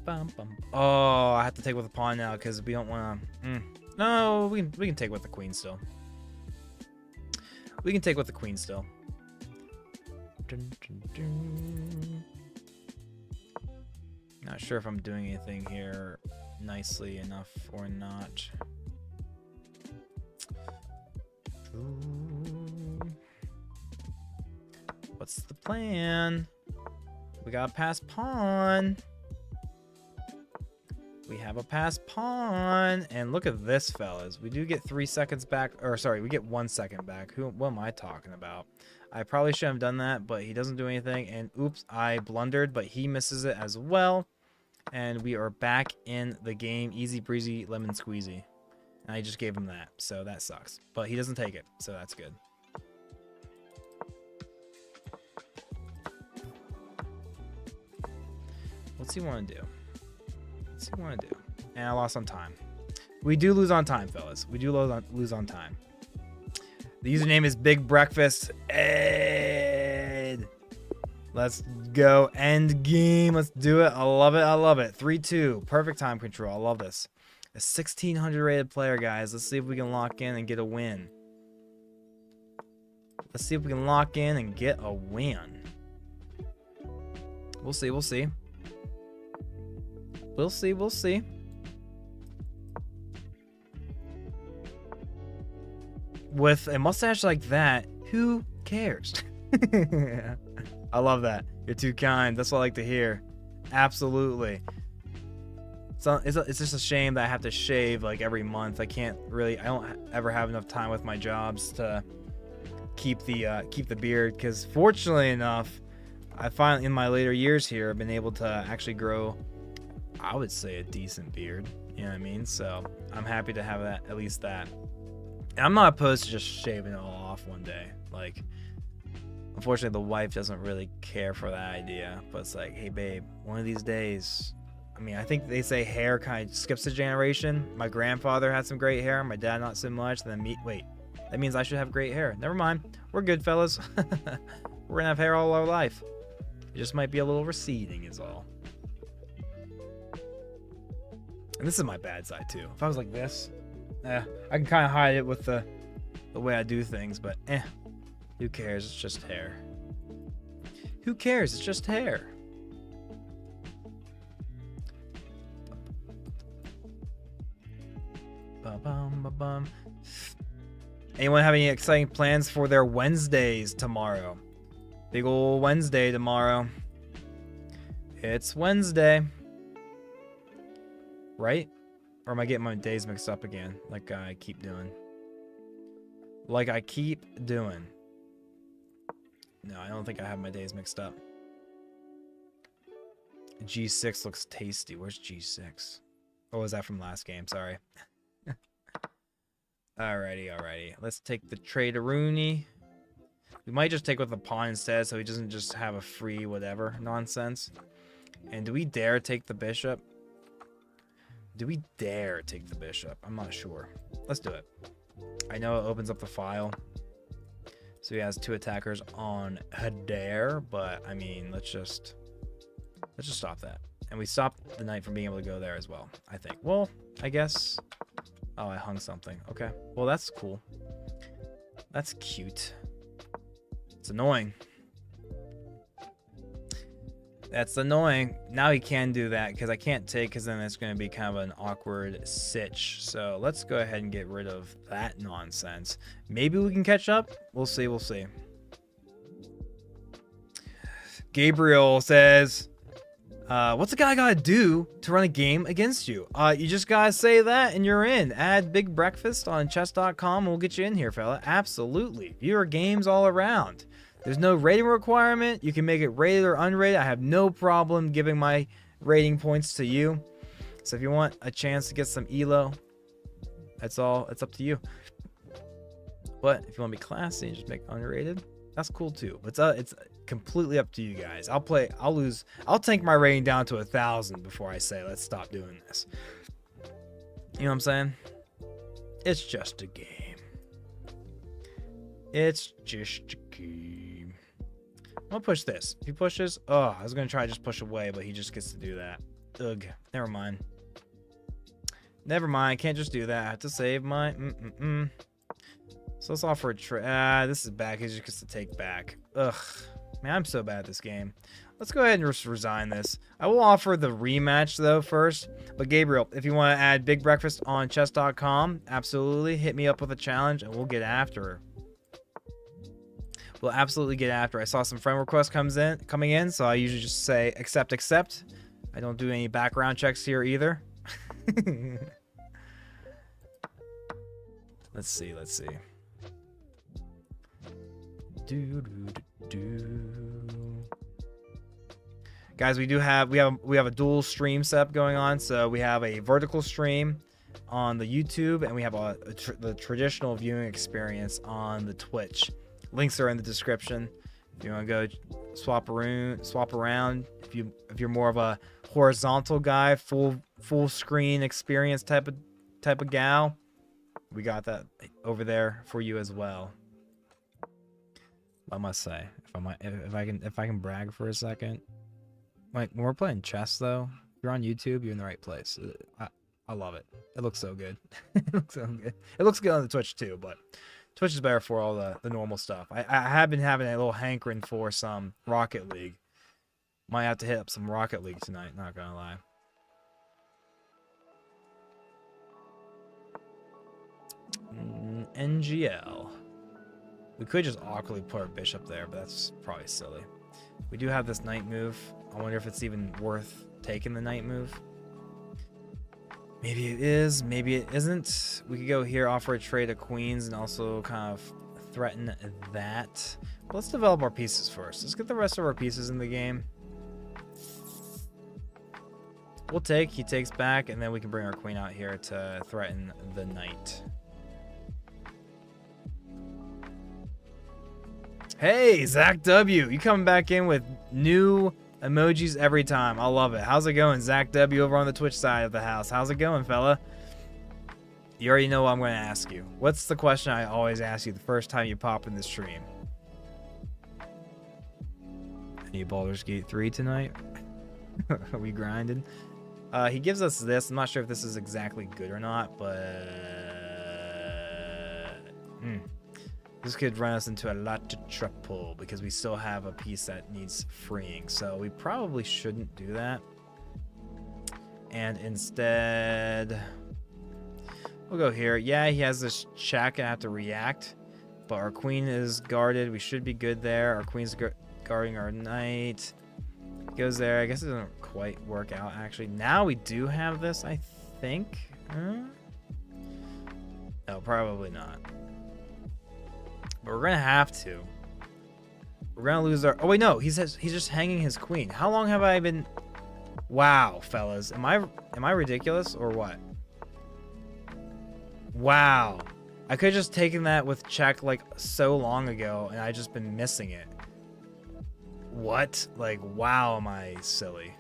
Bum, bum. Oh, I have to take with the pawn now because we don't want to. No, we can take with the queen still. We can take with the queen still. Dun, dun, dun. Not sure if I'm doing anything here nicely enough or not. Ooh. What's the plan? We got a pass pawn. We have a pass pawn. And look at this, fellas. We do get 3 seconds back. Or sorry, we get 1 second back. What am I talking about? I probably shouldn't have done that, but he doesn't do anything. And oops, I blundered, but he misses it as well. And we are back in the game. Easy breezy, lemon squeezy. And I just gave him that, so that sucks. But he doesn't take it, so that's good. What's he want to do? What's he want to do? And I lost on time. We do lose on time, fellas. We do lose on time. The username is Big Breakfast Ed. Let's go. Endgame. Let's do it. I love it. I love it. 3-2. Perfect time control. I love this. A 1600 rated player, guys. Let's see if we can lock in and get a win. Let's see if we can lock in and get a win. We'll see. We'll see. We'll see. We'll see. With a mustache like that, who cares? I love that. You're too kind. That's what I like to hear. Absolutely. It's just a shame that I have to shave like every month. I don't ever have enough time with my jobs to keep the beard, because fortunately enough, I finally in my later years here I've been able to actually grow, I would say, a decent beard. You know what I mean? So I'm happy to have that, at least that. And I'm not opposed to just shaving it all off one day. Like, unfortunately, the wife doesn't really care for that idea. But it's like, hey, babe, one of these days. I mean, I think they say hair kind of skips a generation. My grandfather had some great hair. My dad not so much. Then me. Wait, that means I should have great hair. Never mind. We're good, fellas. We're gonna have hair all our life. It just might be a little receding, is all. And this is my bad side too. If I was like this, I can kind of hide it with the way I do things. But who cares? It's just hair. Who cares? It's just hair. Ba-bum. Anyone have any exciting plans for their Wednesdays tomorrow? Big ol' Wednesday tomorrow. It's Wednesday. Right? Or am I getting my days mixed up again? Like I keep doing. No, I don't think I have my days mixed up. G6 looks tasty. Where's G6? Oh, was that from last game? Sorry. Alrighty. Let's take the trade-a-rooney. We might just take with the pawn instead, so he doesn't just have a free whatever nonsense. And do we dare take the bishop? I'm not sure. Let's do it. I know it opens up the file. So he has 2 attackers on Hadare, but I mean, let's just stop that. And we stopped the knight from being able to go there as well, I think. Well, I guess. Oh, I hung something. Okay. Well, that's cool. That's cute. It's annoying. That's annoying. Now he can do that because I can't take, because then it's going to be kind of an awkward sitch. So let's go ahead and get rid of that nonsense. Maybe we can catch up. We'll see. We'll see. Gabriel says, what's a guy gotta do to run a game against you? You just gotta say that and you're in. Add Big Breakfast on chess.com and we'll get you in here, fella. Absolutely. Viewer games all around. There's no rating requirement. You can make it rated or unrated. I have no problem giving my rating points to you. So if you want a chance to get some elo, that's all. It's up to you. But if you want to be classy and just make unrated, that's cool too. But it's completely up to you guys. I'll tank my rating down to 1,000 before I say let's stop doing this. You know what I'm saying? It's just a game. It's just a game. I'm gonna push this. If he pushes, oh, I was gonna try to just push away, but he just gets to do that. Ugh. Never mind. Never mind. Can't just do that. I have to save my. So let's offer a trade. This is bad. He just gets to take back. Ugh. Man, I'm so bad at this game. Let's go ahead and just resign this. I will offer the rematch, though, first. But, Gabriel, if you want to add Big Breakfast on chess.com, absolutely. Hit me up with a challenge, and we'll get after her. We'll absolutely get after her. I saw some friend requests coming in, so I usually just say accept, accept. I don't do any background checks here either. Let's see. Let's see. Guys, we have a dual stream setup going on. So we have a vertical stream on the YouTube, and we have the traditional viewing experience on the Twitch. Links are in the description. If you want to go swap around, if you're more of a horizontal guy, full screen experience type of gal, we got that over there for you as well. I must say, if I can brag for a second, like when we're playing chess though, if you're on YouTube, you're in the right place. I love it. It looks so good. It looks so good. It looks good on the Twitch too, but Twitch is better for all the normal stuff. I have been having a little hankering for some Rocket League. Might have to hit up some Rocket League tonight, not gonna lie. NGL. We could just awkwardly put our bishop there, but that's probably silly. We do have this knight move. I wonder if it's even worth taking the knight move. Maybe it is, maybe it isn't. We could go here, offer a trade of queens, and also kind of threaten that. But let's develop our pieces first. Let's get the rest of our pieces in the game. We'll take, he takes back, and then we can bring our queen out here to threaten the knight. Hey, Zach W. You coming back in with new emojis every time. I love it. How's it going, Zach W. over on the Twitch side of the house? How's it going, fella? You already know what I'm going to ask you. What's the question I always ask you the first time you pop in the stream? Any Baldur's Gate 3 tonight? Are we grinding? He gives us this. I'm not sure if this is exactly good or not, but... This could run us into a lot of trouble because we still have a piece that needs freeing. So we probably shouldn't do that. And instead, we'll go here. Yeah, he has this check and I have to react. But our queen is guarded. We should be good there. Our queen's guarding our knight. Goes there. I guess it doesn't quite work out, actually. Now we do have this, I think. No, probably not. But we're gonna have to. We're gonna lose our. Oh wait, no. He's just hanging his queen. How long have I been? Wow, fellas. Am I ridiculous or what? Wow. I could have just taken that with check like so long ago, and I just been missing it. What? Like, wow, am I silly?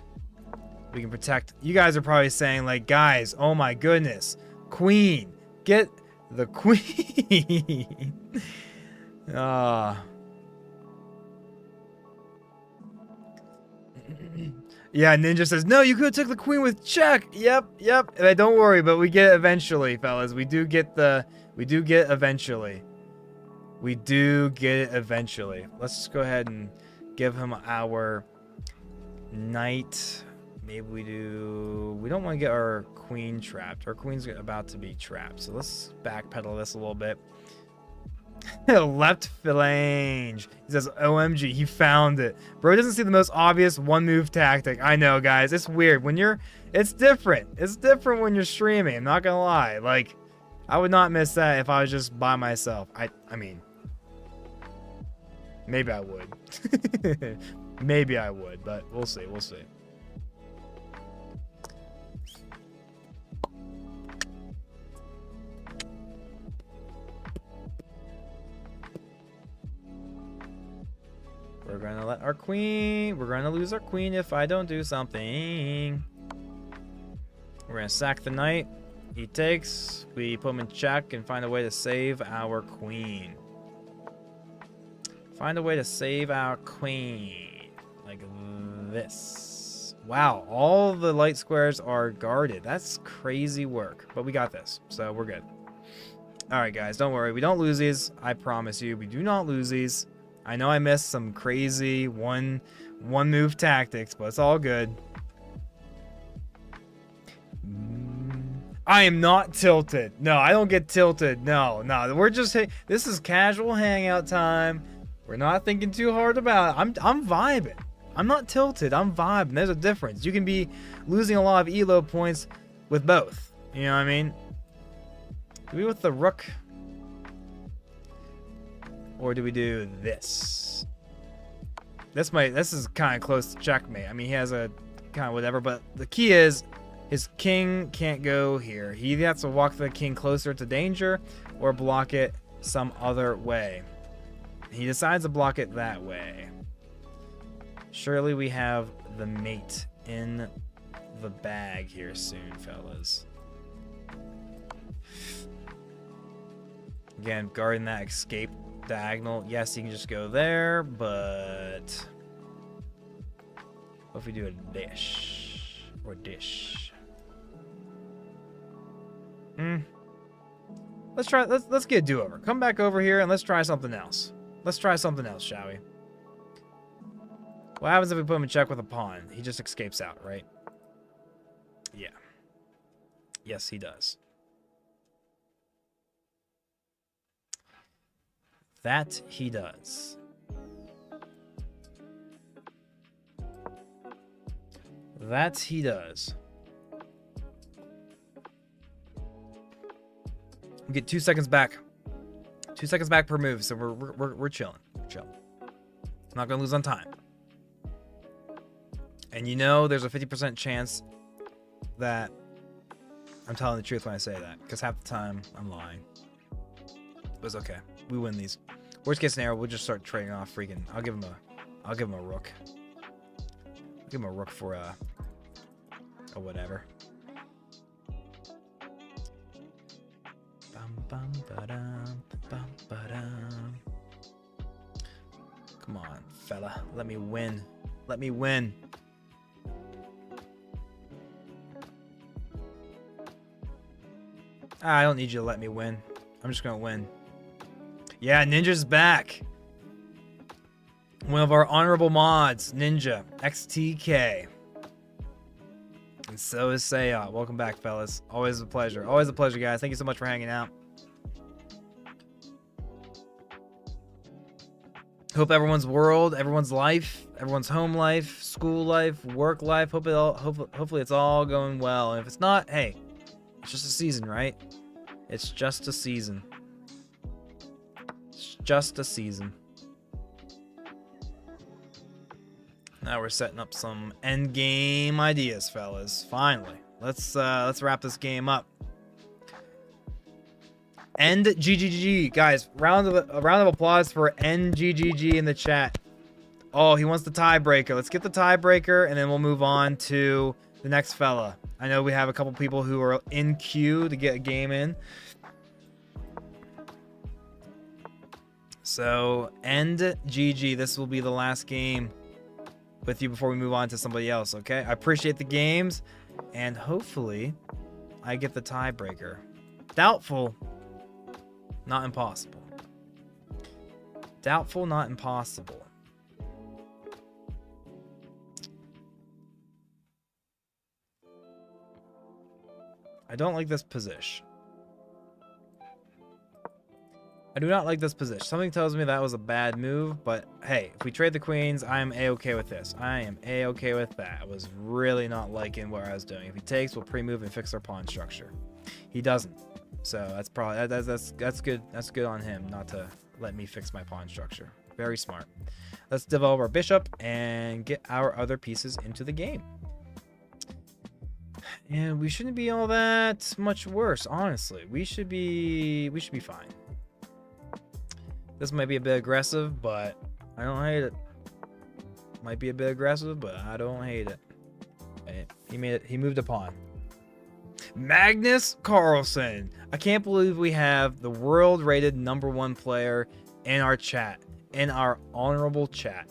We can protect. You guys are probably saying like, guys, oh my goodness, queen, get the queen. Yeah, Ninja says, no, you could have took the queen with check. Yep. Don't worry, but we get it eventually, fellas. We do get eventually. We do get it eventually. Let's just go ahead and give him our knight. Maybe we do... We don't want to get our queen trapped. Our queen's about to be trapped. So let's backpedal this a little bit. Left phalange. He says, OMG, he found it. Bro doesn't see the most obvious one-move tactic. I know, guys. It's weird. When you're... It's different. It's different when you're streaming. I'm not gonna lie. Like, I would not miss that if I was just by myself. I mean... Maybe I would. Maybe I would, but we'll see. We'll see. We're gonna let our queen... We're gonna lose our queen if I don't do something. We're gonna sack the knight. He takes. We put him in check and find a way to save our queen. Find a way to save our queen. Like this. Wow, all the light squares are guarded. That's crazy work. But we got this, so we're good. Alright, guys, don't worry. We don't lose these. I promise you, we do not lose these. I know I missed some crazy one-move tactics, but it's all good. I am not tilted. No, I don't get tilted. No. We're just... This is casual hangout time. We're not thinking too hard about it. I'm vibing. I'm not tilted. I'm vibing. There's a difference. You can be losing a lot of elo points with both. You know what I mean? Do we with the rook? Or do we do this? This is kind of close to checkmate. I mean, he has a kind of whatever, but the key is his king can't go here. He either has to walk the king closer to danger or block it some other way. He decides to block it that way. Surely we have the mate in the bag here soon, fellas. Again, guarding that escape diagonal. Yes, you can just go there, but what if we do a dish? Or dish? Let's try. Let's get a do-over. Come back over here and let's try something else. Let's try something else, shall we? What happens if we put him in check with a pawn? He just escapes out, right? Yeah. Yes, he does. That he does. That he does. We get 2 seconds back. 2 seconds back per move, so we're chilling. We're chilling. Not gonna lose on time. And you know there's a 50% chance that I'm telling the truth when I say that, because half the time I'm lying. But it's okay. We win these. Worst case scenario, we'll just start trading off freaking. I'll give him a rook. I'll give him a rook for a whatever. Come on, fella. Let me win. Let me win. I don't need you to let me win. I'm just gonna win. Yeah, Ninja's back. One of our honorable mods, Ninja XTK. And so is Sayat. Welcome back, fellas. Always a pleasure. Always a pleasure, guys. Thank you so much for hanging out. Hope everyone's world, everyone's life, everyone's home life, school life, work life. Hopefully it's all going well. And if it's not, hey, it's just a season, right? It's just a season. It's just a season. Now we're setting up some endgame ideas, fellas. Finally, let's wrap this game up. End GGG, guys. A round of applause for NGGG in the chat. Oh, he wants the tiebreaker. Let's get the tiebreaker, and then we'll move on to the next fella. I know we have a couple people who are in queue to get a game in. So, end GG. This will be the last game with you before we move on to somebody else, okay? I appreciate the games, and hopefully I get the tiebreaker. Doubtful. Not impossible. Doubtful, not impossible. I don't like this position. I do not like this position. Something tells me that was a bad move, but hey, if we trade the queens, I am a-okay with this. I am a-okay with that. I was really not liking what I was doing. If he takes, we'll pre-move and fix our pawn structure. He doesn't, so that's probably that's good. That's good on him not to let me fix my pawn structure. Very smart. Let's develop our bishop and get our other pieces into the game. And we shouldn't be all that much worse, honestly. We should be fine. This might be a bit aggressive, but I don't hate it. Might be a bit aggressive, but I don't hate it. Okay, he made it. He moved a pawn. Magnus Carlsen. I can't believe we have the world-rated #1 player in our chat, in our honorable chat.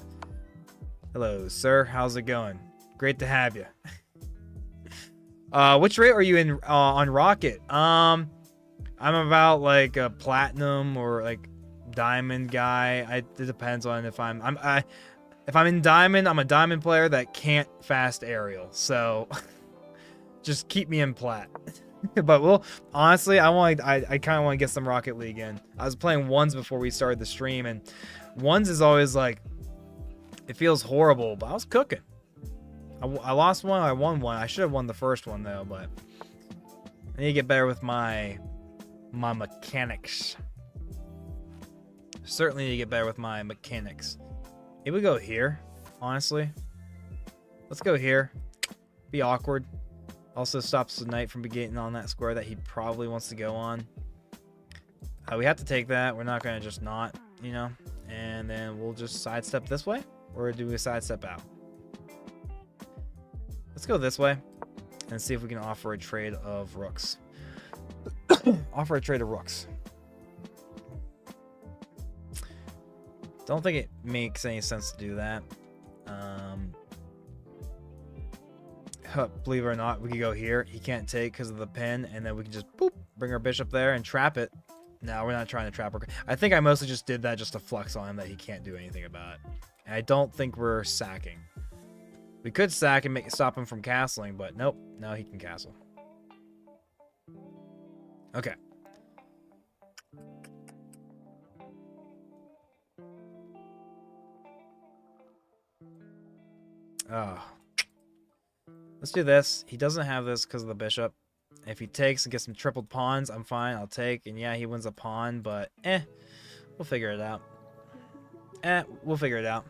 Hello, sir. How's it going? Great to have you. Which rate are you in on Rocket? I'm about like a platinum or like diamond guy. It depends on if if I'm in diamond, I'm a diamond player that can't fast aerial. So just keep me in plat. But we'll honestly, I kind of want to get some Rocket League in. I was playing ones before we started the stream, and ones is always like, it feels horrible, but I was cooking. I lost one, I won one. I should have won the first one though, but I need to get better with my mechanics. Certainly need to get better with my mechanics. Maybe we go here, honestly. Let's go here. Be awkward. Also stops the knight from getting on that square that he probably wants to go on. We have to take that. We're not going to just not, you know. And then we'll just sidestep this way. Or do we sidestep out? Let's go this way. And see if we can offer a trade of rooks. Offer a trade of rooks. Don't think it makes any sense to do that. Believe it or not, we could go here. He can't take because of the pin, and then we can just boop, bring our bishop there and trap it. No, we're not trying to trap her. I think I mostly just did that just to flex on him that he can't do anything about it. And I don't think we're sacking. We could sack and stop him from castling, but nope. No, he can castle. Okay. Oh. Let's do this. He doesn't have this because of the bishop. If he takes and gets some tripled pawns, I'm fine. I'll take. And yeah, he wins a pawn, but we'll figure it out. We'll figure it out.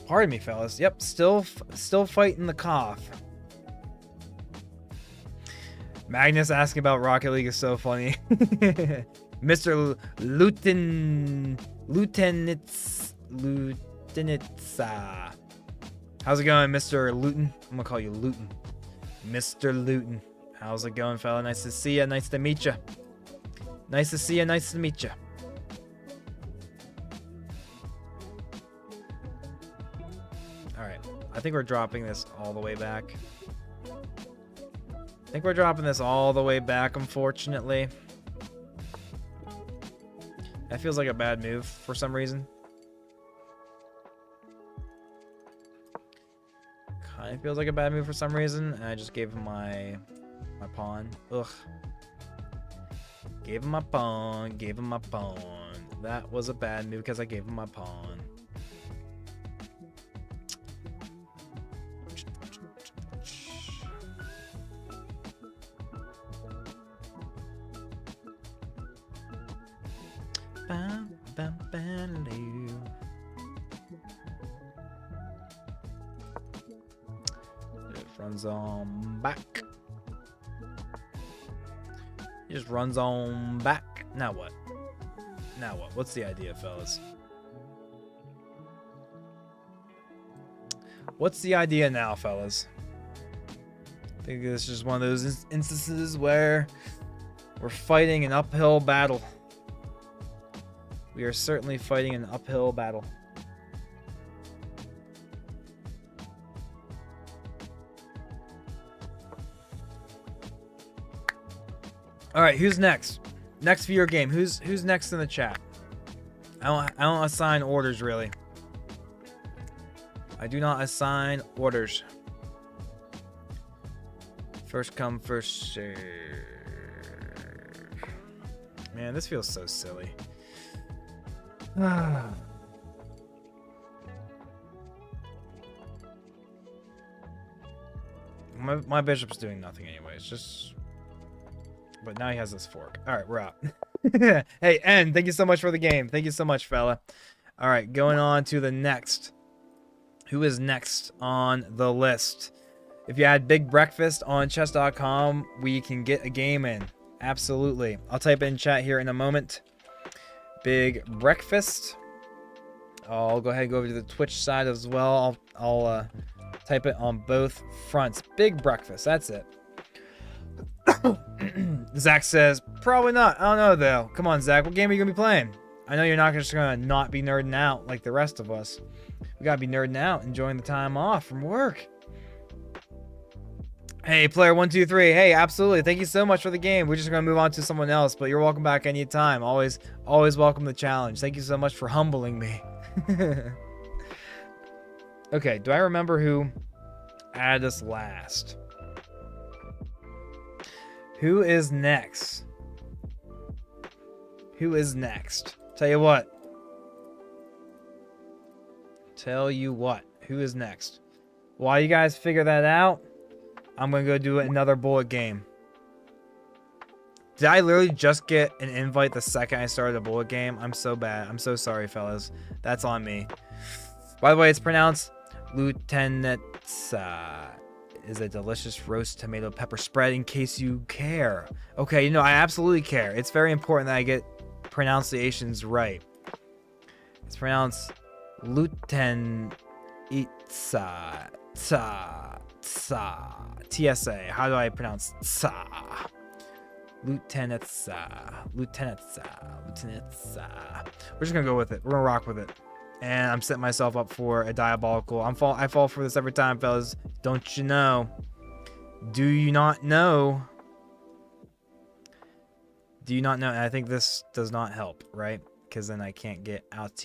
Pardon me, fellas. Yep, still fighting the cough. Magnus asking about Rocket League is so funny. Mr. Lutenitsa. How's it going, Mr. Luton? I'm gonna call you Luton. Mr. Luton. How's it going, fella? Nice to see ya. Nice to meet ya. Nice to see ya. Nice to meet ya. Alright. I think we're dropping this all the way back. I think we're dropping this all the way back, unfortunately. That feels like a bad move for some reason. Kind of feels like a bad move for some reason. And I just gave him my pawn. Ugh. Gave him my pawn. Gave him my pawn. That was a bad move because I gave him my pawn. Runs on back. He just runs on back. Now what? Now what? What's the idea, fellas? What's the idea now, fellas? I think this is just one of those instances where we're fighting an uphill battle. We are certainly fighting an uphill battle. All right, who's next? Next viewer game. Who's next in the chat? I don't assign orders really. I do not assign orders. First come, first serve. Man, this feels so silly. My bishop's doing nothing anyways. Just, but now he has this fork. All right, we're out. Hey, N, thank you so much for the game. Thank you so much, fella. All right, going on to the next. Who is next on the list? If you had Big Breakfast on chess.com, we can get a game in. Absolutely. I'll type it in chat here in a moment. Big Breakfast. I'll go ahead and go over to the Twitch side as well. I'll type it on both fronts. Big Breakfast. That's it. Zach says, probably not. I don't know, though. Come on, Zach. What game are you going to be playing? I know you're not just going to not be nerding out like the rest of us. We got to be nerding out, enjoying the time off from work. Hey, player123. Hey, absolutely. Thank you so much for the game. We're just going to move on to someone else, but you're welcome back anytime. Always welcome the challenge. Thank you so much for humbling me. Okay, do I remember who added us last? Who is next? Who is next? Tell you what. Who is next? While you guys figure that out, I'm going to go do another bullet game. Did I literally just get an invite the second I started a bullet game? I'm so bad. I'm so sorry, fellas. That's on me. By the way, it's pronounced Lieutenant. Is a delicious roast tomato pepper spread, in case you care. Okay, you know, I absolutely care. It's very important that I get pronunciations right. It's pronounced Lieutenant. TSA. How do I pronounce tsa? Lieutenant. We're just gonna go with it. We're gonna rock with it. And I'm setting myself up for a diabolical. I fall for this every time, fellas. Don't you know? Do you not know? Do you not know? And I think this does not help, right? Because then I can't get out.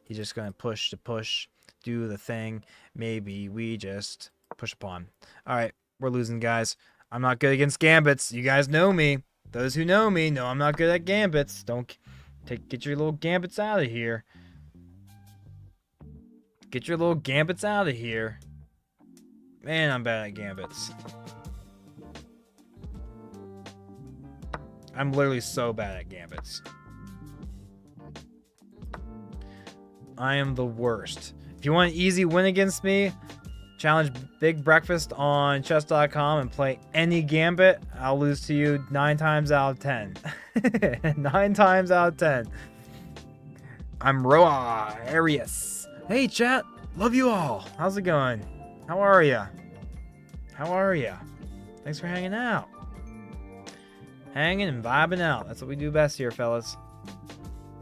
He's just gonna push to push, do the thing. Maybe we just push a pawn. All right, we're losing, guys. I'm not good against gambits. You guys know me. Those who know me know I'm not good at gambits. Get your little gambits out of here. Get your little gambits out of here. Man, I'm bad at gambits. I'm literally so bad at gambits. I am the worst. If you want an easy win against me, challenge Big Breakfast on chess.com and play any gambit. I'll lose to you 9 times out of 10. 9 times out of 10. I'm Roa Arias. Hey, chat. Love you all. How's it going? How are ya? How are ya? Thanks for hanging out. Hanging and vibing out. That's what we do best here, fellas.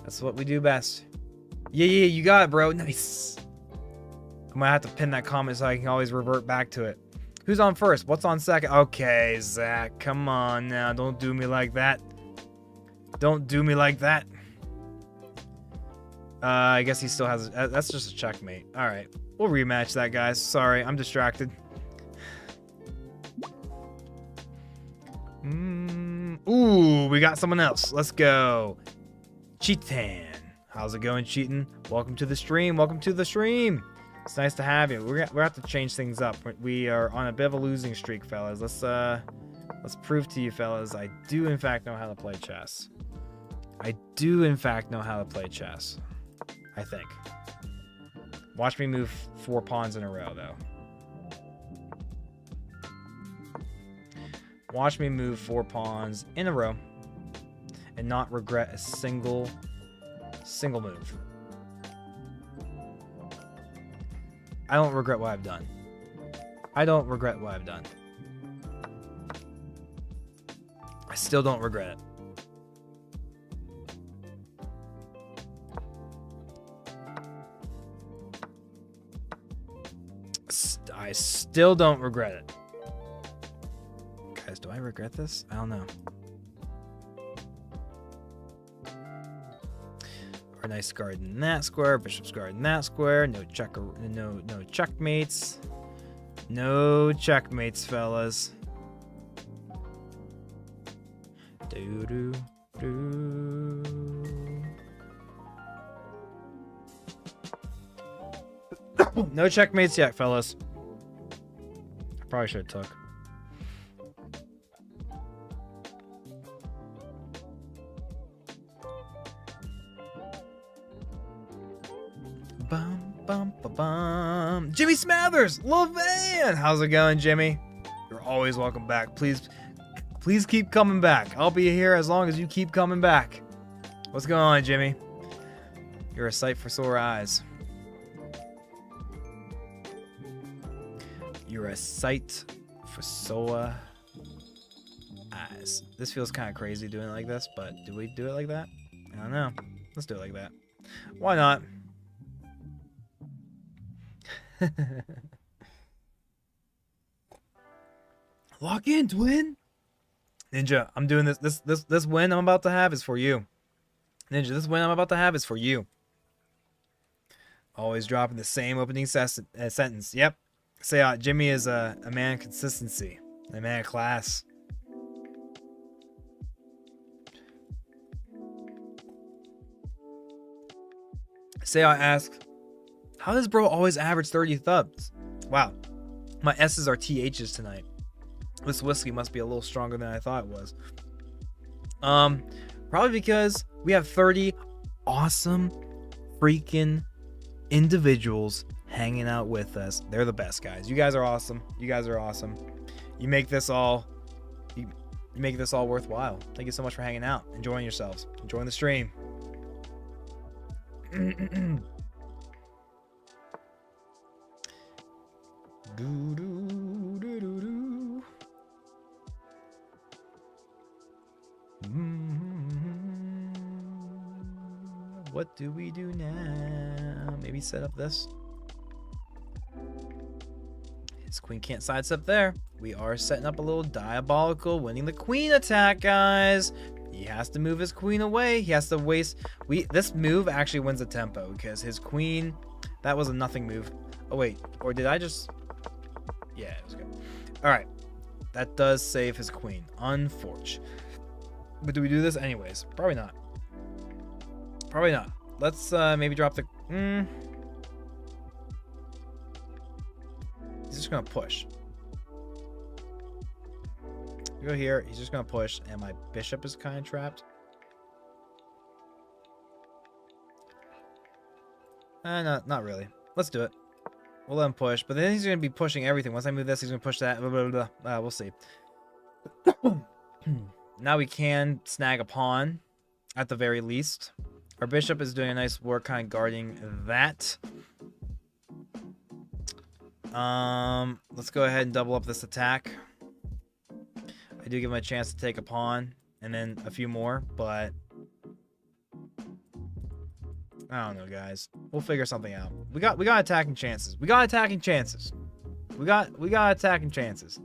That's what we do best. Yeah, you got it, bro. Nice. I might have to pin that comment so I can always revert back to it. Who's on first? What's on second? Okay, Zach. Come on now. Don't do me like that. Don't do me like that. I guess he still has... That's just a checkmate. All right. We'll rematch that, guys. Sorry, I'm distracted. Ooh, we got someone else. Let's go. Cheatin. How's it going, Cheatin? Welcome to the stream. Welcome to the stream. It's nice to have you. We're gonna have to change things up. We are on a bit of a losing streak, fellas. Let's prove to you, fellas, I do in fact know how to play chess. I do in fact know how to play chess. I think. Watch me move 4 pawns in a row, though. Watch me move 4 pawns in a row and not regret a single move. I don't regret what I've done. I don't regret what I've done. I still don't regret it. I still don't regret it. Guys, do I regret this? I don't know. Nice guard in that square. Bishop's guard in that square. No checkmates. No checkmates, fellas. Do. No checkmates yet, fellas. Probably should have took. Bum. Jimmy Smathers, Levan. How's it going, Jimmy? You're always welcome back. Please keep coming back. I'll be here as long as you keep coming back. What's going on, Jimmy? You're a sight for sore eyes. You're a sight for sore eyes. This feels kind of crazy doing it like this, but do we do it like that? I don't know. Let's do it like that. Why not? Lock in, twin. Ninja, I'm doing this. This win I'm about to have is for you. Ninja, this win I'm about to have is for you. Always dropping the same opening sentence. Yep. Say, Jimmy is a man of consistency, a man of class. Say, asks, how does bro always average 30 thumbs? Wow, my S's are THs tonight. This whiskey must be a little stronger than I thought it was. Probably because we have 30 awesome freaking individuals hanging out with us. They're the best, guys. You guys are awesome. You guys are awesome. You make this all worthwhile. Thank you so much for hanging out, enjoying yourselves, enjoying the stream. What do we do now? Maybe set up this. His queen can't sidestep there. We are setting up a little diabolical winning the queen attack, guys. He has to move his queen away. He has to waste. This move actually wins the tempo because his queen, that was a nothing move. Oh wait, or did I just? Yeah, it was good. All right, that does save his queen. Unfortunate. But do we do this anyways? Probably not. Probably not. Let's maybe drop the. He's just gonna push. Go here. He's just gonna push, and my bishop is kind of trapped. No, not really. Let's do it. We'll let him push, but then he's gonna be pushing everything. Once I move this, he's gonna push that. Blah, blah, blah. We'll see. Now we can snag a pawn, at the very least. Our bishop is doing a nice work, kind of guarding that. Let's go ahead and double up this attack. I do give him a chance to take a pawn and then a few more, but I don't know, guys. We'll figure something out. We got attacking chances. We got attacking chances. We got attacking chances.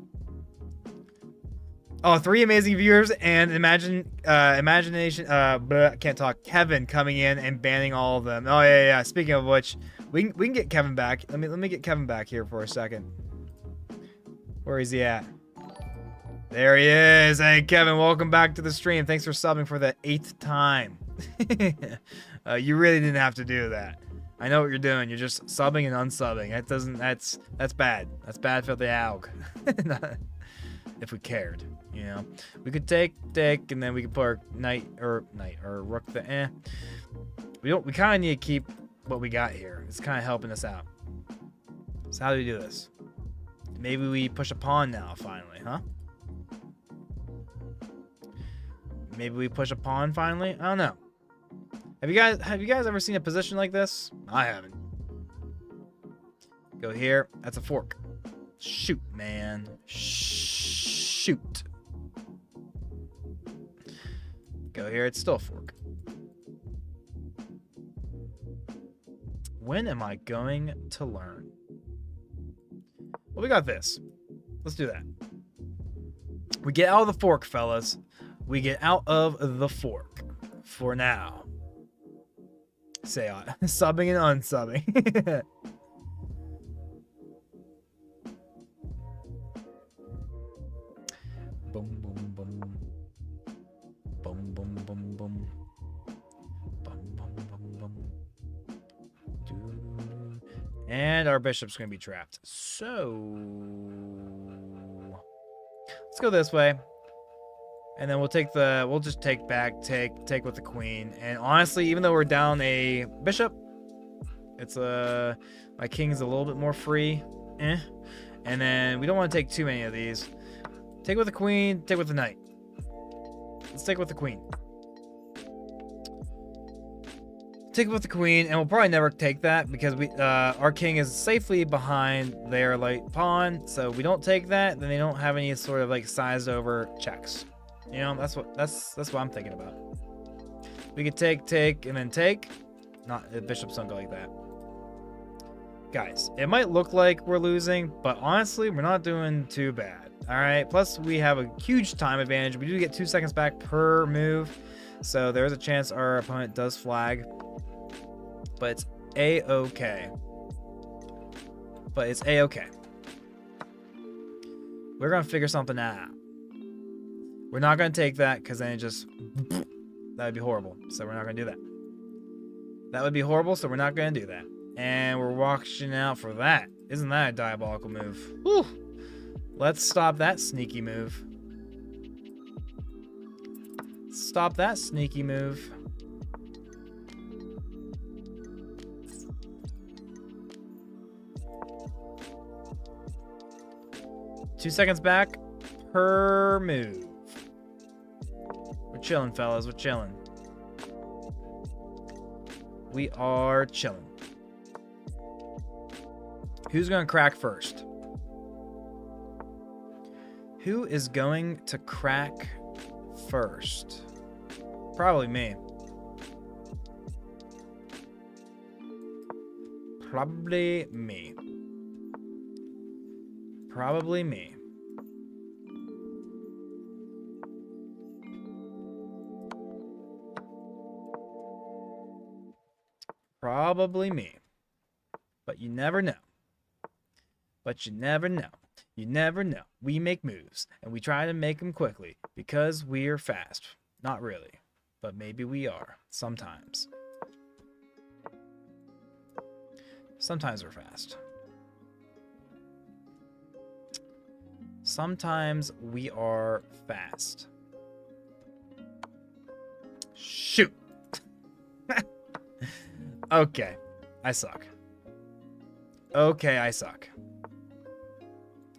Oh, 3 amazing viewers and imagination. Can't talk. Kevin coming in and banning all of them. Oh yeah. Speaking of which, we can get Kevin back. Let me get Kevin back here for a second. Where is he at? There he is. Hey Kevin, welcome back to the stream. Thanks for subbing for the 8th time. You really didn't have to do that. I know what you're doing. You're just subbing and unsubbing. That's bad. That's bad for the alg. If we cared, you know, we could take, and then we could put our knight or rook there. We kind of need to keep what we got here. It's kind of helping us out. So how do we do this? Maybe we push a pawn now, finally, huh? Maybe we push a pawn finally. I don't know. Have you guys ever seen a position like this? I haven't. Go here. That's a fork. Shoot, man. Shoot. Go here. It's still a fork. When am I going to learn? Well, we got this. Let's do that. We get out of the fork, fellas. We get out of the fork for now. Say subbing and unsubbing. Boom, boom, boom. Boom, boom, boom, boom. Boom, boom, boom, boom. And our bishop's going to be trapped. So let's go this way. And then we'll just take take with the queen. And honestly, even though we're down a bishop, it's my king's a little bit more free. And then we don't want to take too many of these. Take with the queen, take with the knight. Let's take with the queen. Take with the queen, and we'll probably never take that because our king is safely behind their light pawn. So we don't take that, then they don't have any sort of like sized over checks. You know, that's what I'm thinking about. We could take, and then take. Not the bishops don't go like that. Guys, it might look like we're losing, but honestly, we're not doing too bad. All right. Plus, we have a huge time advantage. We do get 2 seconds back per move, so there's a chance our opponent does flag. But it's a-okay. We're gonna figure something out. We're not gonna take that because then it just that would be horrible. So we're not gonna do that. That would be horrible. So we're not gonna do that. And we're watching out for that. Isn't that a diabolical move? Whew. Let's stop that sneaky move. Stop that sneaky move. Two seconds back per move. We're chilling, fellas. We're chilling. We are chilling. Who's going to crack first? Who is going to crack first? Probably me. Probably me. Probably me. Probably me. But you never know. But you never know. You never know. We make moves, and we try to make them quickly because we're fast. Not really, but maybe we are. Sometimes. Sometimes we're fast. Sometimes we are fast. Shoot. Okay, I suck. Okay, I suck.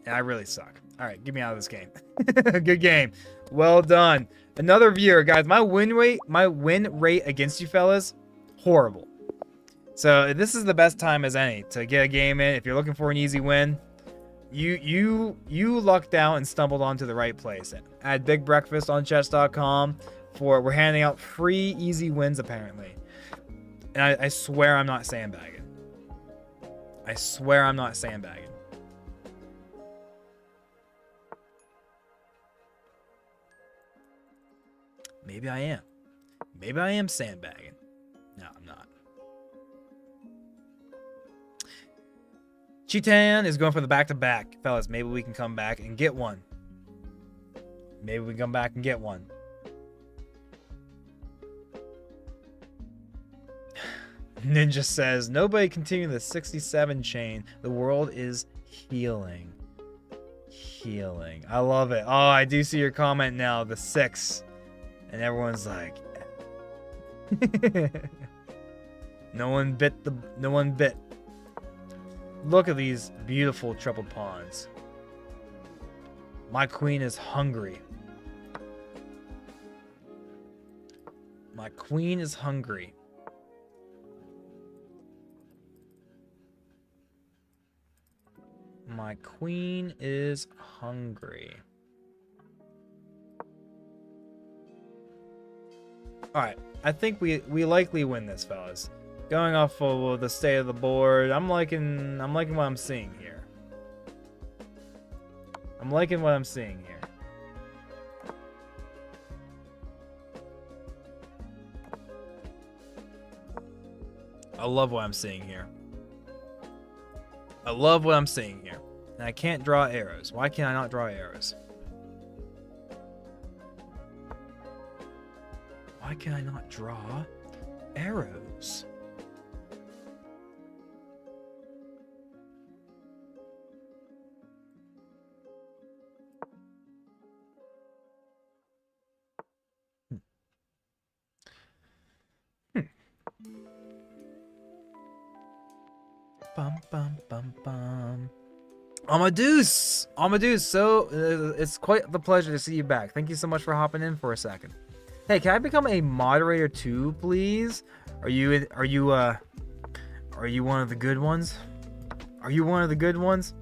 I really suck. All right, get me out of this game. Good game. Well done. Another viewer, guys. My win rate against you fellas, horrible. So this is the best time as any to get a game in. If you're looking for an easy win, you lucked out and stumbled onto the right place. At Big Breakfast on chess.com we're handing out free easy wins apparently. And I swear I'm not sandbagging. I swear I'm not sandbagging. Maybe I am. Maybe I am sandbagging. No, I'm not. Chitan is going for the back-to-back. Fellas, maybe we can come back and get one. Maybe we can come back and get one. Ninja says, nobody continue the 67 chain. The world is healing. Healing. I love it. Oh, I do see your comment now. The 6. And everyone's like, no one bit. Look at these beautiful triple pawns. My queen is hungry. My queen is hungry. My queen is hungry. Alright, I think we likely win this, fellas. Going off of the state of the board, I'm liking what I'm seeing here. I'm liking what I'm seeing here. I love what I'm seeing here. I love what I'm seeing here. And I can't draw arrows. Why can't I not draw arrows? Why can I not draw arrows? Bum bum bum bum. Amadeus! Amadeus, so it's quite the pleasure to see you back. Thank you so much for hopping in for a second. Hey, can I become a moderator too, please? Are you one of the good ones? Are you one of the good ones?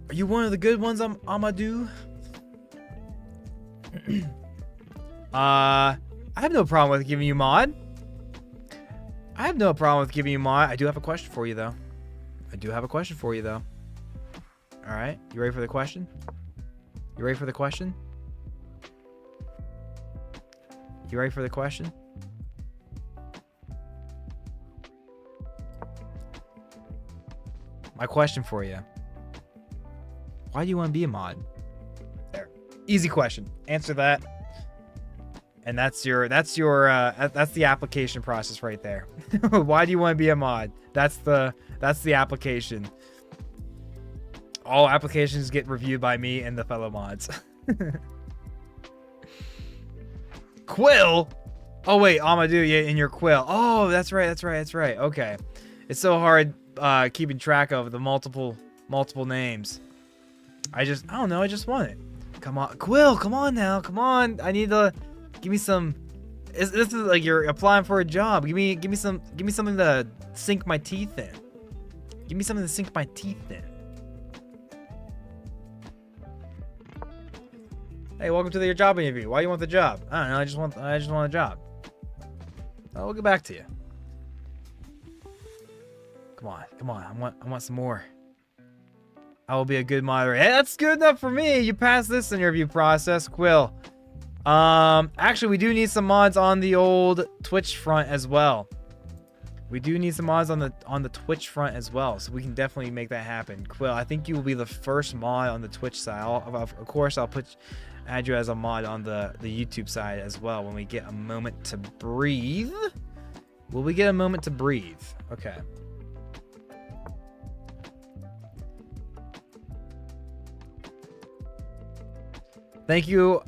Are you one of the good ones, Amadou? I have no problem with giving you mod. I have no problem with giving you mod. I do have a question for you, though. Alright, you ready for the question? You ready for the question? You ready for the question? My question for you. Why do you want to be a mod? There. Easy question. Answer that. And that's the application process right there. Why do you want to be a mod? That's the application. All applications get reviewed by me and the fellow mods. Quill? Oh wait, Amadou, yeah, in your quill. Oh, that's right. Okay. It's so hard keeping track of the multiple names. I don't know, I just want it. Come on, Quill, come on now. Come on. I need to give me some. This is like you're applying for a job. Give me something to sink my teeth in. Give me something to sink my teeth in. Hey, welcome to your job interview. Why do you want the job? I don't know. I just want a job. We'll get back to you. Come on. I want some more. I will be a good moderator. Hey, that's good enough for me. You passed this interview process, Quill. Actually, we do need some mods on the old Twitch front as well. We do need some mods on the Twitch front as well, so we can definitely make that happen. Quill, I think you will be the first mod on the Twitch side. Of course, I'll add you as a mod on the YouTube side as well when we get a moment to breathe. Will we get a moment to breathe? Okay. Thank you,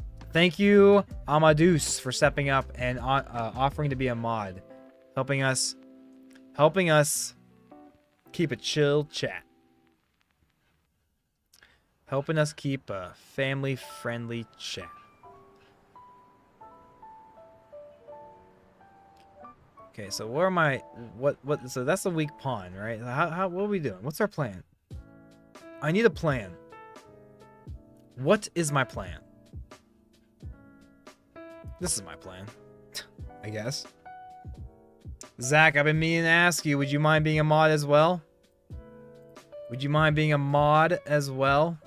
Amadeus, for stepping up and offering to be a mod, helping us keep a chill chat, helping us keep a family-friendly chat. Okay, so what are my what? So that's a weak pawn, right? What are we doing? What's our plan? I need a plan. What is my plan? This is my plan, I guess. Zach, I've been meaning to ask you, would you mind being a mod as well? Would you mind being a mod as well?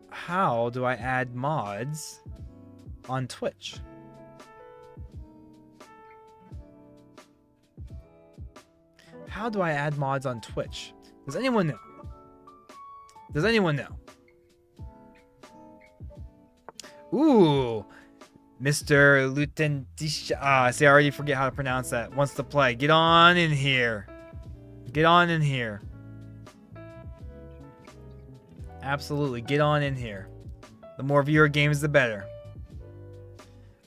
How do I add mods on Twitch? How do I add mods on Twitch? Does anyone know? Does anyone know? Ooh, Mr. Lutentisha. See, I already forget how to pronounce that. Wants to play. Get on in here. Get on in here. Absolutely, get on in here. The more viewer games, the better.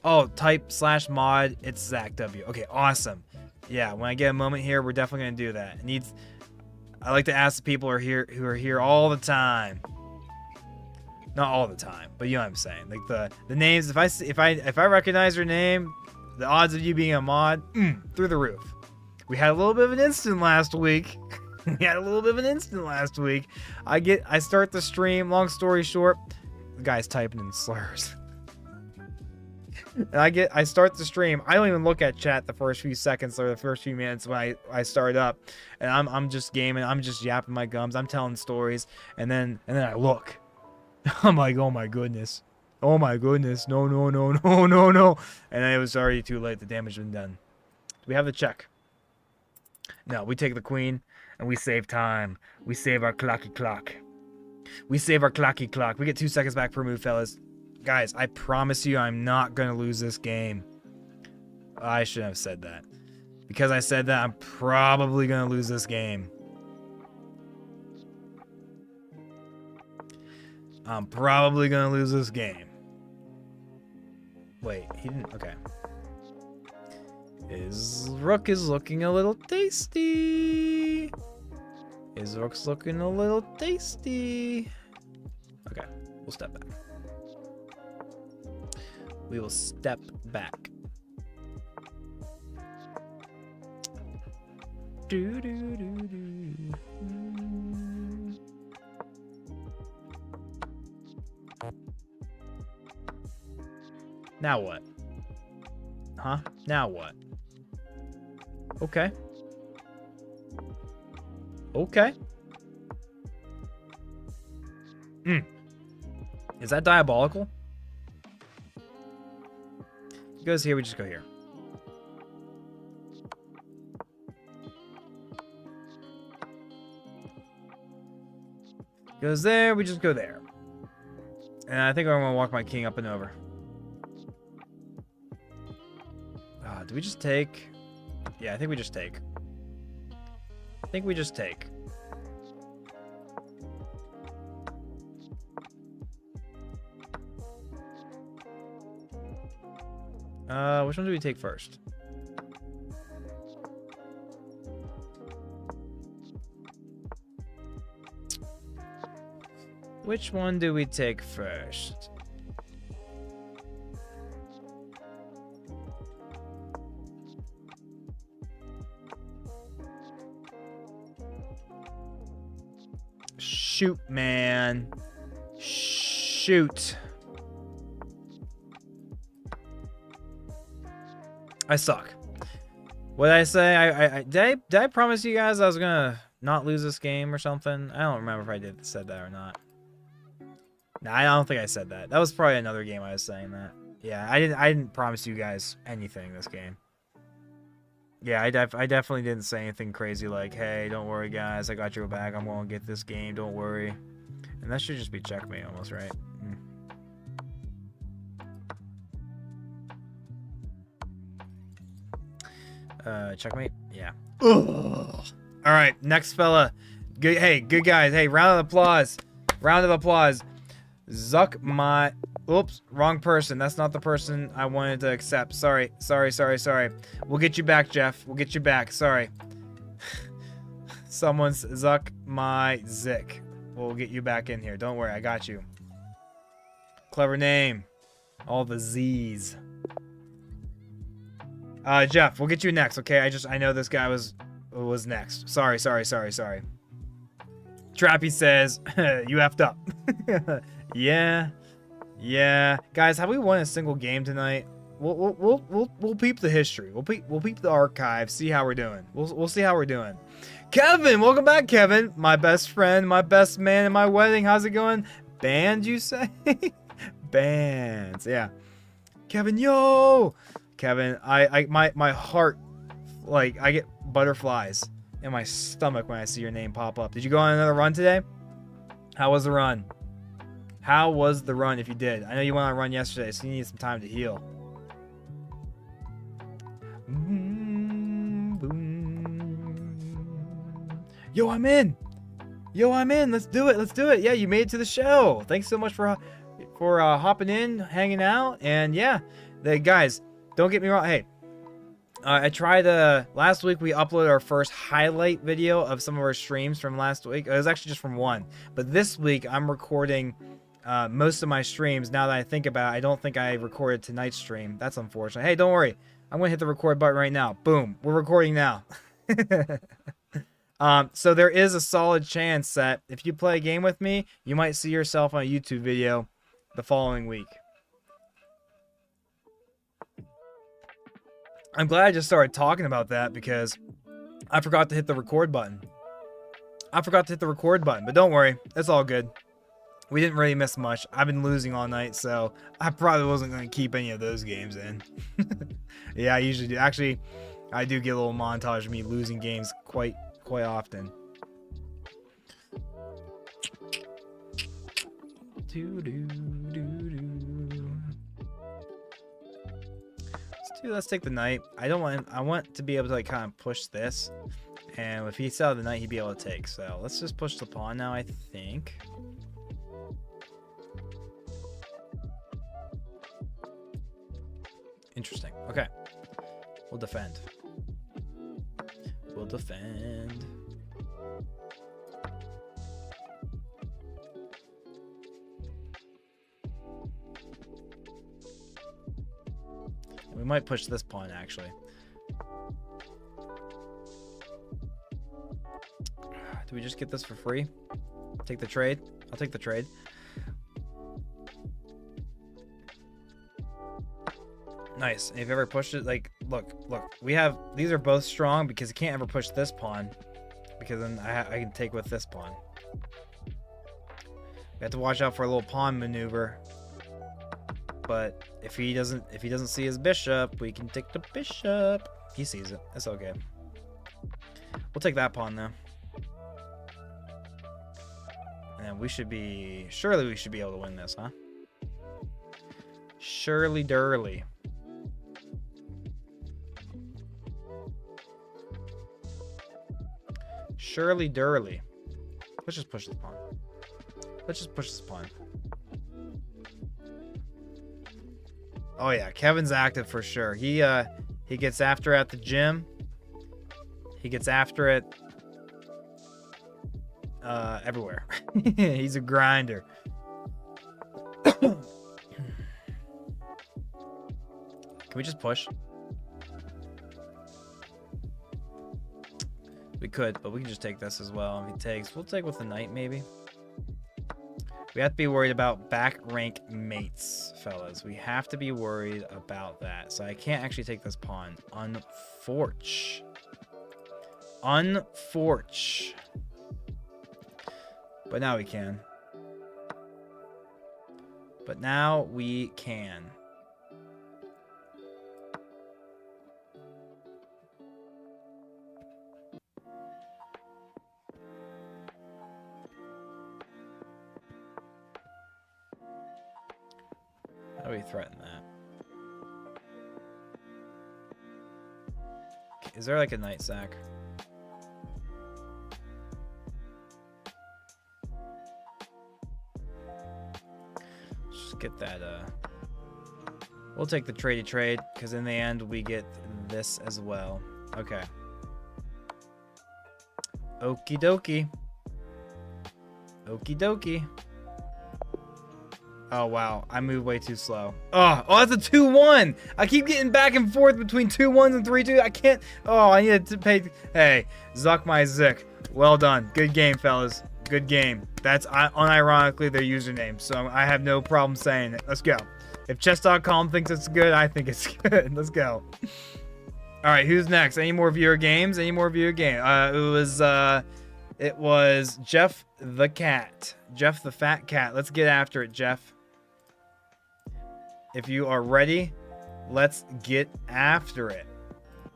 Oh, type /mod. It's Zach W. Okay, awesome. Yeah, when I get a moment here, we're definitely gonna do that. I like to ask the people who are here all the time. Not all the time, but you know what I'm saying. Like the names. If I recognize your name, the odds of you being a mod, through the roof. We had a little bit of an instant last week. I start the stream. Long story short, the guy's typing in slurs. And I start the stream. I don't even look at chat the first few seconds or the first few minutes when I start up, and I'm just gaming. I'm just yapping my gums. I'm telling stories, and then I look. I'm like, oh my goodness, Oh my goodness. No, no, no, no, no, no. And it was already too late. The damage had been done. Do we have the check? No, we take the queen and we save time. We save our clocky clock. We save our clocky clock. We get 2 seconds back per move, fellas. Guys, I promise you I'm not going to lose this game. I shouldn't have said that. Because I said that, I'm probably going to lose this game. I'm probably going to lose this game. Wait, he didn't... Okay. His rook is looking a little tasty. His rook's looking a little tasty. Okay, we'll step back. We will step back. Do, do, do, do. Now what? Huh? Now what? Okay. Okay. Is that diabolical? He goes here, we just go here. Goes there, we just go there. And I think I'm gonna walk my king up and over. Do we just take? Yeah, I think we just take. I think we just take. Which one do we take first? Which one do we take first? Shoot, man. Shoot. I suck. What did I say? Did I promise you guys I was gonna not lose this game or something? I don't remember if I said that or not. Nah, I don't think I said that. That was probably another game I was saying that. Yeah, I didn't promise you guys anything this game. Yeah, I definitely didn't say anything crazy like, hey, don't worry, guys. I got your back. I'm going to get this game. Don't worry. And that should just be checkmate almost, right? Checkmate? Yeah. Ugh. All right, next fella. Good, hey, good guys. Hey, round of applause. Round of applause. Zuck my... Oops, wrong person. That's not the person I wanted to accept. Sorry. We'll get you back, Jeff. We'll get you back. Sorry. Someone's Zuck my Zick. We'll get you back in here. Don't worry, I got you. Clever name. All the Z's. Jeff, we'll get you next, okay? I know this guy was next. Sorry. Trappy says, you effed up. Yeah. Guys, have we won a single game tonight? We'll peep the history. We'll peep the archive, see how we're doing. We'll see how we're doing. Kevin, welcome back, Kevin. My best friend, my best man in my wedding. How's it going? Band, you say? Bands, yeah. Kevin, yo! Kevin, my heart, like, I get butterflies in my stomach when I see your name pop up. Did you go on another run today? How was the run? How was the run if you did? I know you went on a run yesterday, so you need some time to heal. Yo, I'm in. Let's do it. Yeah, you made it to the show. Thanks so much for hopping in, hanging out, and yeah, guys, don't get me wrong. Hey, I tried last week we uploaded our first highlight video of some of our streams from last week. It was actually just from one, but this week I'm recording most of my streams. Now that I think about it, I don't think I recorded tonight's stream. That's unfortunate. Hey, don't worry. I'm going to hit the record button right now. Boom. We're recording now. So there is a solid chance that if you play a game with me, you might see yourself on a YouTube video the following week. I'm glad I just started talking about that because I forgot to hit the record button. But don't worry. It's all good. We didn't really miss much. I've been losing all night, so I probably wasn't going to keep any of those games in. Yeah, I usually do. Actually, I do get a little montage of me losing games quite often. Let's take the knight. I want to be able to like kind of push this, and if he saw the knight, he'd be able to take. So let's just push the pawn now, I think. Interesting. Okay. We'll defend. We'll defend. We might push this pawn, actually. Do we just get this for free? Take the trade? I'll take the trade. Nice. If you ever pushed it, like, look, we have, these are both strong because you can't ever push this pawn, because then I can take with this pawn. We have to watch out for a little pawn maneuver. But if he doesn't see his bishop, we can take the bishop. He sees it. It's okay. We'll take that pawn though. And surely we should be able to win this, huh? Surely Durley. Surely Durley. Let's just push this pawn. Let's just push this pawn. Oh yeah, Kevin's active for sure. He gets after it at the gym. He gets after it everywhere. He's a grinder. Can we just push? We could, but we can just take this as well. If he takes, we'll take with the knight maybe. We have to be worried about back rank mates, fellas. We have to be worried about that. So I can't actually take this pawn. Unfortunate. But now we can. But now we can. How do we threaten that? Is there like a knight sack? Let's just get that. We'll take the trade because in the end we get this as well. Okay. Okie dokie. Okie dokie. Oh, wow. I moved way too slow. Oh, that's a 2-1. I keep getting back and forth between 2-1s and 3-2. I can't. Oh, I need to pay. Hey, Zuck my Zick. Well done. Good game, fellas. Good game. That's unironically their username, so I have no problem saying it. Let's go. If chess.com thinks it's good, I think it's good. Let's go. All right, who's next? Any more viewer games? Any more viewer game? It was Jeff the Cat. Jeff the Fat Cat. Let's get after it, Jeff. If you are ready, let's get after it.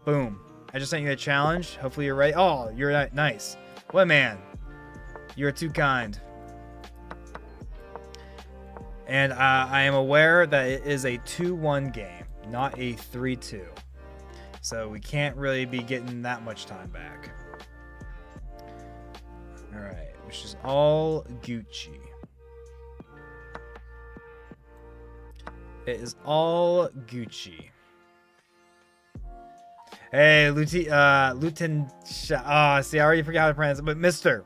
Boom. I just sent you a challenge. Hopefully you're ready. Oh, you're nice. What man? You're too kind. And I am aware that it is a 2-1 game, not a 3-2. So we can't really be getting that much time back. All right, which is all Gucci. It is all Gucci. Hey, Lieutenant. See, I already forgot how to pronounce it, but Mister.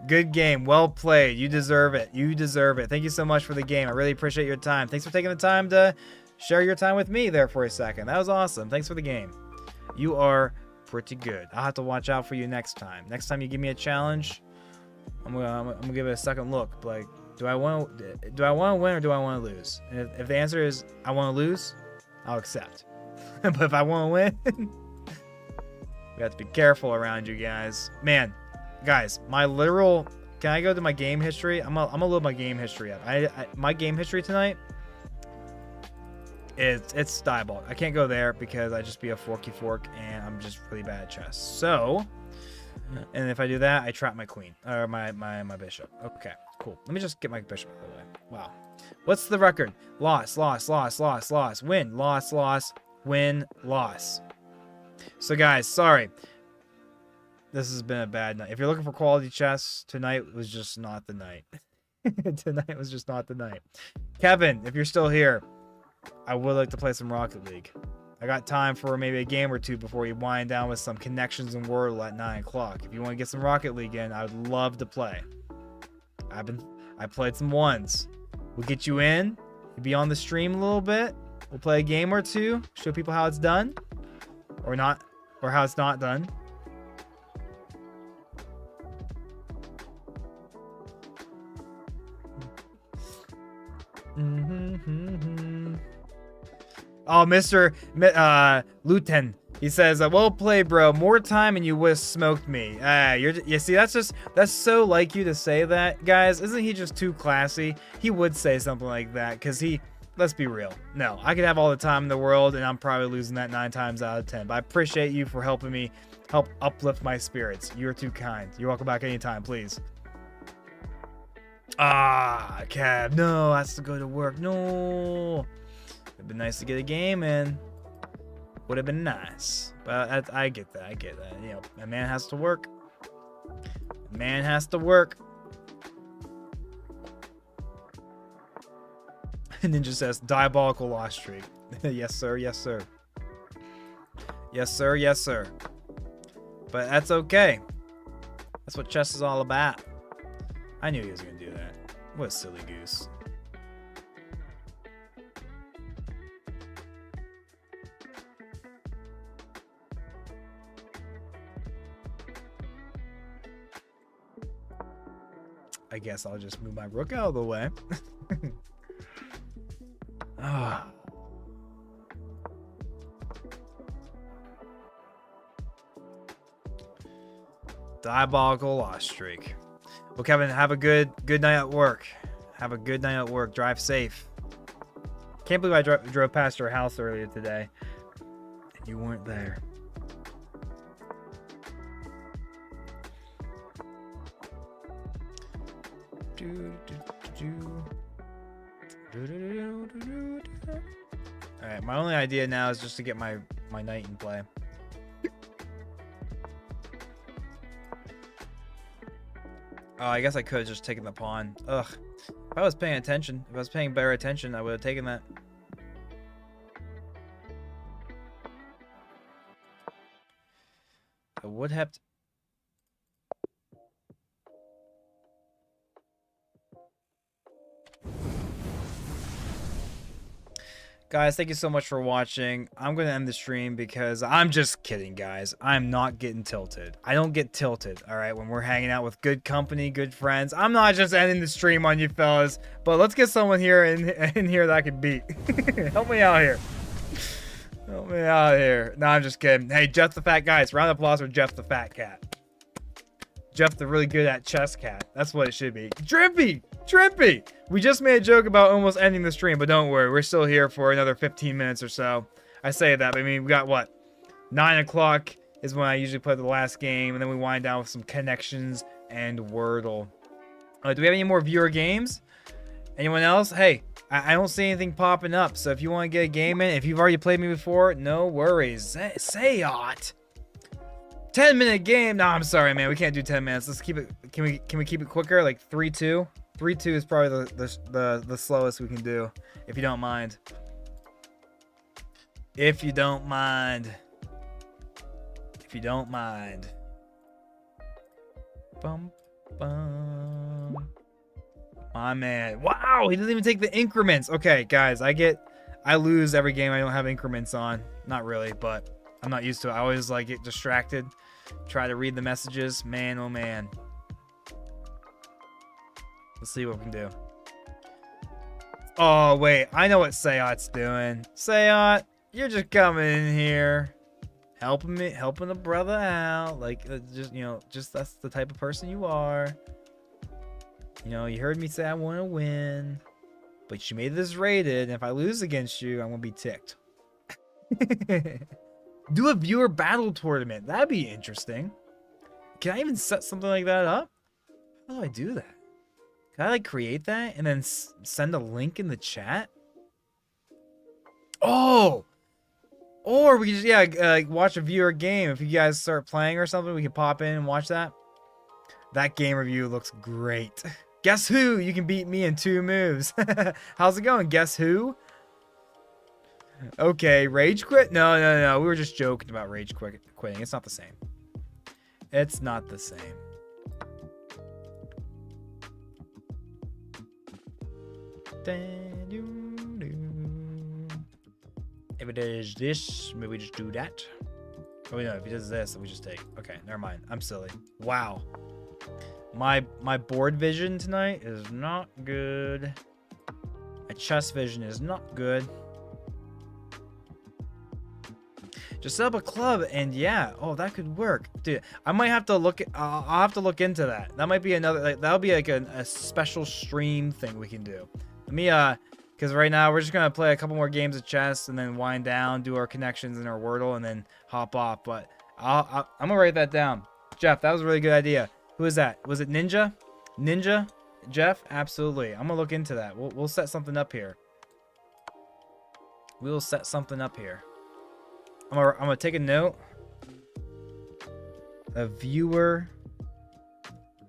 Good game, well played. You deserve it. You deserve it. Thank you so much for the game. I really appreciate your time. Thanks for taking the time to share your time with me there for a second. That was awesome. Thanks for the game. You are pretty good. I'll have to watch out for you next time. Next time you give me a challenge, I'm gonna give it a second look. Like, do I want to win or do I want to lose? And if the answer is I want to lose, I'll accept. But if I want to win, we have to be careful around you guys. Man, guys, my literal Can I go to my game history? I'm gonna load my game history up. My game history tonight. It's diabolical. I can't go there because I just be a forky fork and I'm just really bad at chess. So, and if I do that, I trap my queen or my bishop. Okay, cool. Let me just get my bishop out of the way. Wow. What's the record? Loss, loss, loss, loss, loss, win, loss, loss, win, loss. So guys, sorry. This has been a bad night. If you're looking for quality chess, tonight was just not the night. Tonight was just not the night. Kevin, if you're still here, I would like to play some Rocket League. I got time for maybe a game or two before you wind down with some connections and Wordle at 9 o'clock. If you want to get some Rocket League in, I would love to play. I played some ones. We'll get you in. You'll be on the stream a little bit. We'll play a game or two. Show people how it's done. Or not. Or how it's not done. Oh, Mr. Luton. He says, well played, bro. More time and you would have smoked me. You see, that's so like you to say that, guys. Isn't he just too classy? He would say something like that because let's be real. No, I could have all the time in the world and I'm probably losing that 9 times out of 10. But I appreciate you for helping me help uplift my spirits. You're too kind. You're welcome back anytime, please. Ah, Cab. No, I have to go to work. No. It'd been nice to get a game in. Would have been nice. But I get that. I get that. You know, a man has to work. A man has to work. Ninja says, diabolical loss streak. Yes, sir. Yes, sir. Yes, sir. Yes, sir. But that's okay. That's what chess is all about. I knew he was going to do that. What a silly goose. I guess I'll just move my rook out of the way. Ah. Diabolical loss streak. Well, Kevin, have a good night at work. Have a good night at work. Drive safe. Can't believe I drove past your house earlier today. And you weren't there. Alright, my only idea now is just to get my knight in play. Oh, I guess I could have just taken the pawn. Ugh. If I was paying attention, if I was paying better attention, I would have taken that. I would have to... Guys, thank you so much for watching. I'm going to end the stream because I'm just kidding, guys. I'm not getting tilted. I don't get tilted, all right, when we're hanging out with good company, good friends. I'm not just ending the stream on you fellas, but let's get someone here in here that I can beat. Help me out here. Help me out here. No, I'm just kidding. Hey, Jeff the Fat Guys. Round of applause for Jeff the Fat Cat. Jeff the really good at chess cat. That's what it should be. Drippy! Drippy! We just made a joke about almost ending the stream, but don't worry. We're still here for another 15 minutes or so. I say that, but I mean, we got what? 9 o'clock is when I usually play the last game, and then we wind down with some connections and Wordle. Do we have any more viewer games? Anyone else? Hey, I don't see anything popping up, so if you want to get a game in, if you've already played me before, no worries. Say it. 10-minute game. No, I'm sorry, man. We can't do 10 minutes. Let's keep it. Can we keep it quicker? Like 3-2. 3-2 is probably the slowest we can do, if you don't mind. If you don't mind. If you don't mind. Bum bum. My man. Wow, he doesn't even take the increments. Okay, guys, I lose every game I don't have increments on. Not really, but I'm not used to it. I always like get distracted. Try to read the messages. Man, oh man. Let's see what we can do. Oh, wait. I know what Sayat's doing. Sayat, you're just coming in here. Helping the brother out. Like, just, you know, just that's the type of person you are. You know, you heard me say I want to win. But you made this rated, and if I lose against you, I'm going to be ticked. Do a viewer battle tournament. That'd be interesting. Can I even set something like that up? How do I do that? Can I, like, create that and then send a link in the chat? Oh! Or we just, yeah, watch a viewer game. If you guys start playing or something, we can pop in and watch that. That game review looks great. Guess who? You can beat me in 2 moves. How's it going? Guess who? Okay, rage quit? No. We were just joking about rage quitting. It's not the same. It's not the same. If it is this, maybe we just do that. Oh, no, if he does this, then we just take. Okay, never mind. I'm silly. Wow. My board vision tonight is not good. My chest vision is not good. Just set up a club and yeah, oh, that could work, dude. I might have to look. I'll have to look into that. That might be another. Like, that'll be like a special stream thing we can do. Let me because right now we're just gonna play a couple more games of chess and then wind down, do our connections and our Wordle, and then hop off. But I'm gonna write that down. Jeff, that was a really good idea. Who is that? Was it Ninja? Ninja? Jeff? Absolutely. I'm gonna look into that. We'll set something up here. We'll set something up here. I'm gonna take a note. A viewer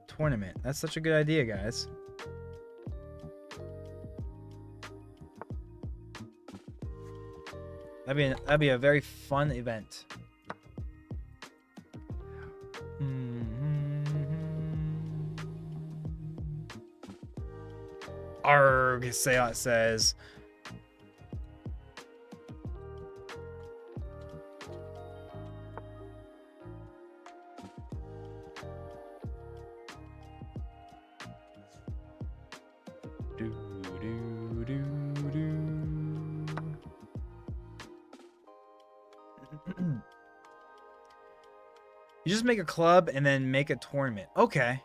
tournament. That's such a good idea, guys. That'd be a very fun event. Arg, Seat says. You just make a club and then make a tournament. Okay.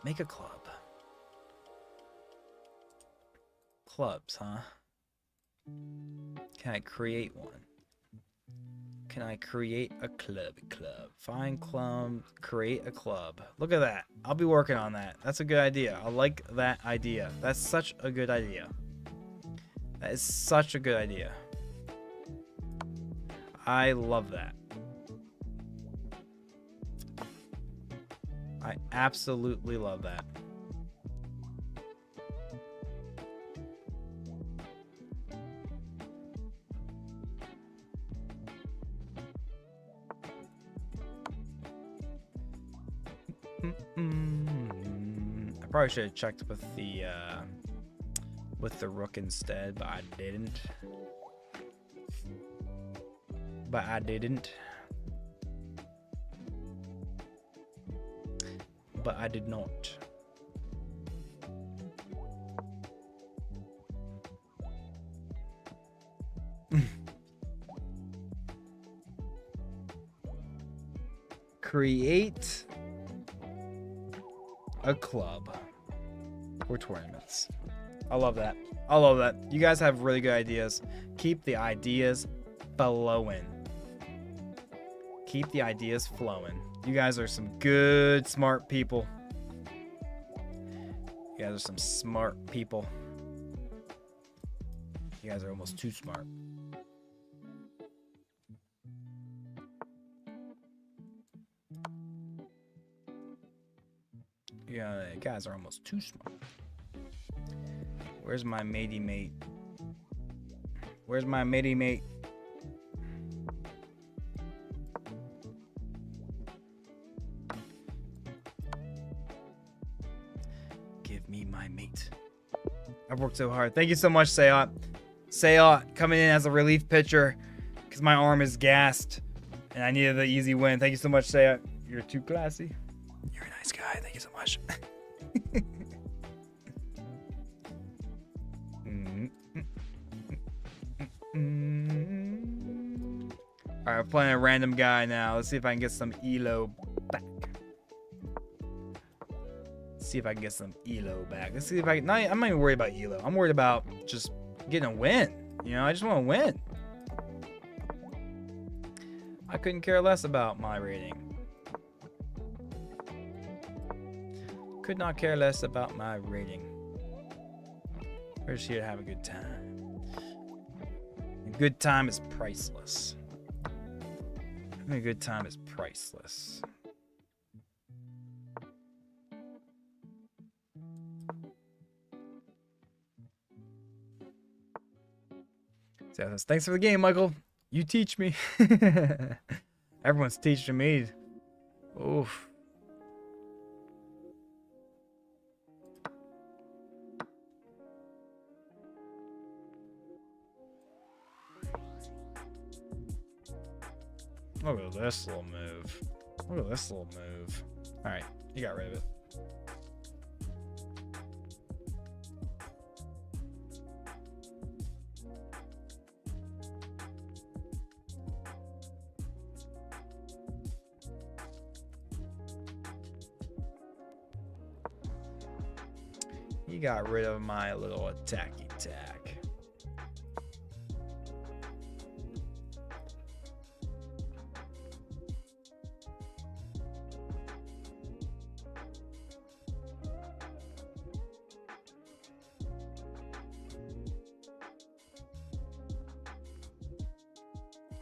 Make a club. Clubs, huh? Can I create one? Can I create a club? Find club, create a club. Look at that. I'll be working on that. That's a good idea. I like that idea. That's such a good idea. That is such a good idea. I love that. I absolutely love that. I probably should have checked with the rook instead, but I didn't. But I did not. Create a club for tournaments. I love that. I love that. You guys have really good ideas. Keep the ideas flowing. Keep the ideas flowing. You guys are some good, smart people. You guys are some smart people. You guys are almost too smart. Yeah, you guys are almost too smart. Where's my matey mate? Where's my matey mate? Give me my mate. I've worked so hard. Thank you so much, Seat. Seat coming in as a relief pitcher because my arm is gassed and I needed the easy win. Thank you so much, Seat. You're too classy. You're a nice guy. Thank you so much. Alright, I'm playing a random guy now. Let's see if I can get some elo back. see if I can get some elo back. Let's see if I can. I'm not even worried about elo. I'm worried about just getting a win. You know, I just want to win. I couldn't care less about my rating. Could not care less about my rating. We're just here to have a good time. A good time is priceless. Having a good time is priceless. So, thanks for the game, Michael. You teach me. Everyone's teaching me. Oof. Look at this little move. Look at this little move. Alright, you got rid of it. You got rid of my little attacky tack.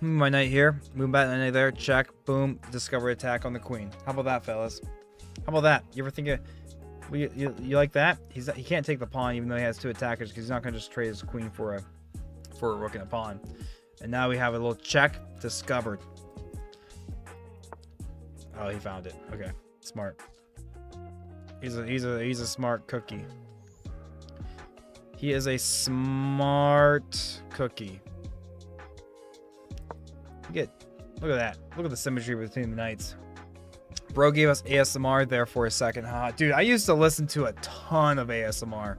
Move my knight here. Move back my knight there. Check. Boom. Discover attack on the queen. How about that, fellas? How about that? You ever think of... You like that? He can't take the pawn even though he has two attackers because he's not going to just trade his queen for a rook and a pawn. And now we have a little check. Discovered. Oh, he found it. Okay. Smart. He's a smart cookie. He is a smart cookie. Look at that. Look at the symmetry between the knights. Bro gave us ASMR there for a second. Huh? Dude, I used to listen to a ton of ASMR.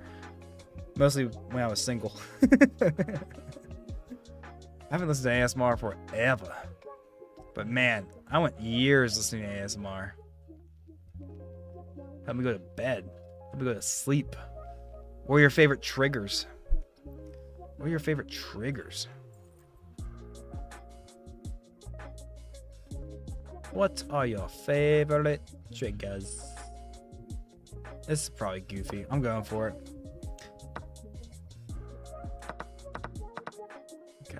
Mostly when I was single. I haven't listened to ASMR forever. But man, I went years listening to ASMR. Help me go to bed. Help me go to sleep. What are your favorite triggers? What are your favorite triggers? What are your favorite triggers? This is probably goofy. I'm going for it. Okay.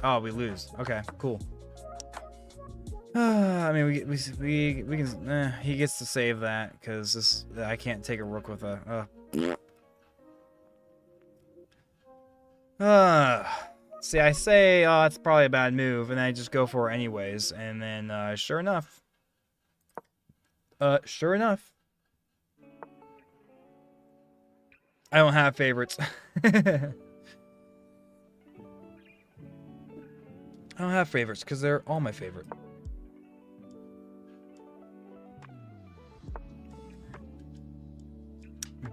Oh, we lose. Okay, cool. I mean, we can. He gets to save that because I can't take a rook with a. See, I say, oh, it's probably a bad move, and I just go for it anyways, and then, sure enough, I don't have favorites. I don't have favorites, because they're all my favorite.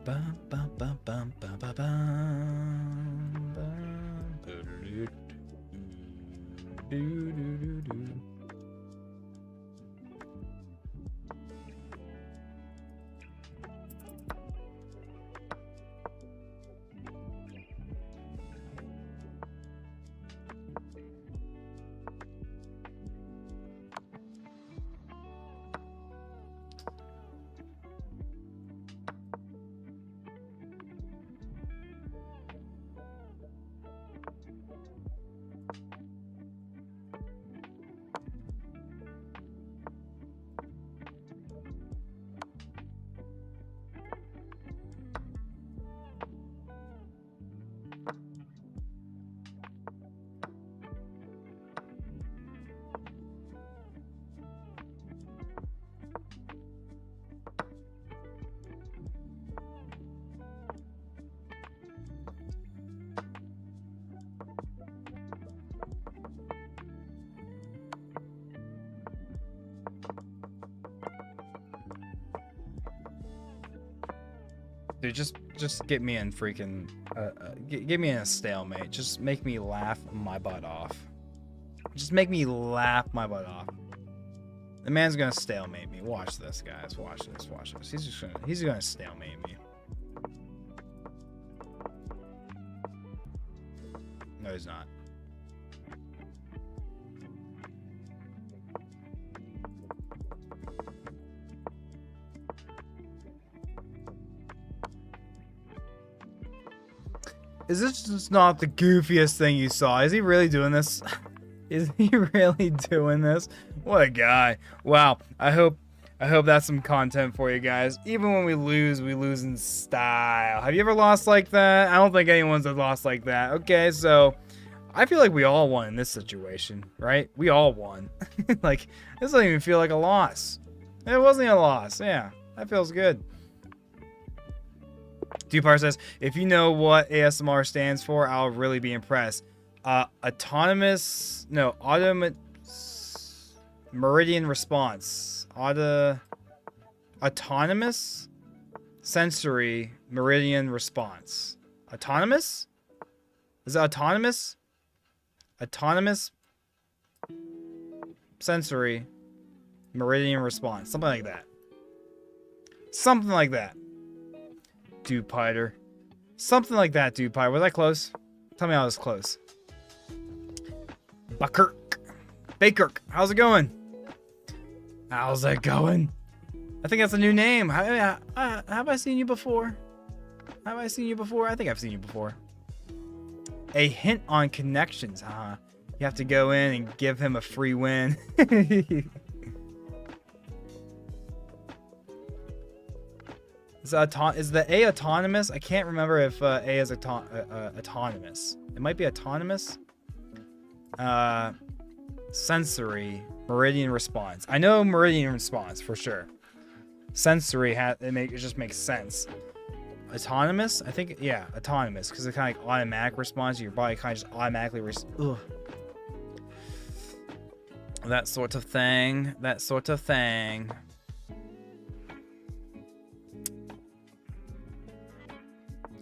Bum, bum, bum, bum, bum, bum, bum, bum. Dude, just get me in freaking, get me in a stalemate. Just make me laugh my butt off. Just make me laugh my butt off. The man's gonna stalemate me. Watch this, guys. Watch this. Watch this. He's gonna stalemate me. No, he's not. Is this just not the goofiest thing you saw? Is he really doing this? Is he really doing this? What a guy. Wow. I hope that's some content for you guys. Even when we lose in style. Have you ever lost like that? I don't think anyone's lost like that. Okay, so I feel like we all won in this situation, right? We all won. Like, this doesn't even feel like a loss. It wasn't a loss. Yeah, that feels good. Dupar says, if you know what ASMR stands for, I'll really be impressed. Meridian response. Autonomous sensory meridian response. Autonomous? Is it autonomous? Autonomous sensory meridian response. Something like that. Something like that. Dupiter. Something like that, Dupiter. Was I close? Tell me I was close. Baker. How's it going? How's it going? I think that's a new name. Have I seen you before? Have I seen you before? I think I've seen you before. A hint on connections, huh? You have to go in and give him a free win. Is the A autonomous? I can't remember if A is autonomous. It might be autonomous. Sensory meridian response. I know meridian response for sure. Sensory it just makes sense. Autonomous? I think yeah, autonomous because it kind of like automatic response. Your body kind of just automatically that sort of thing. That sort of thing.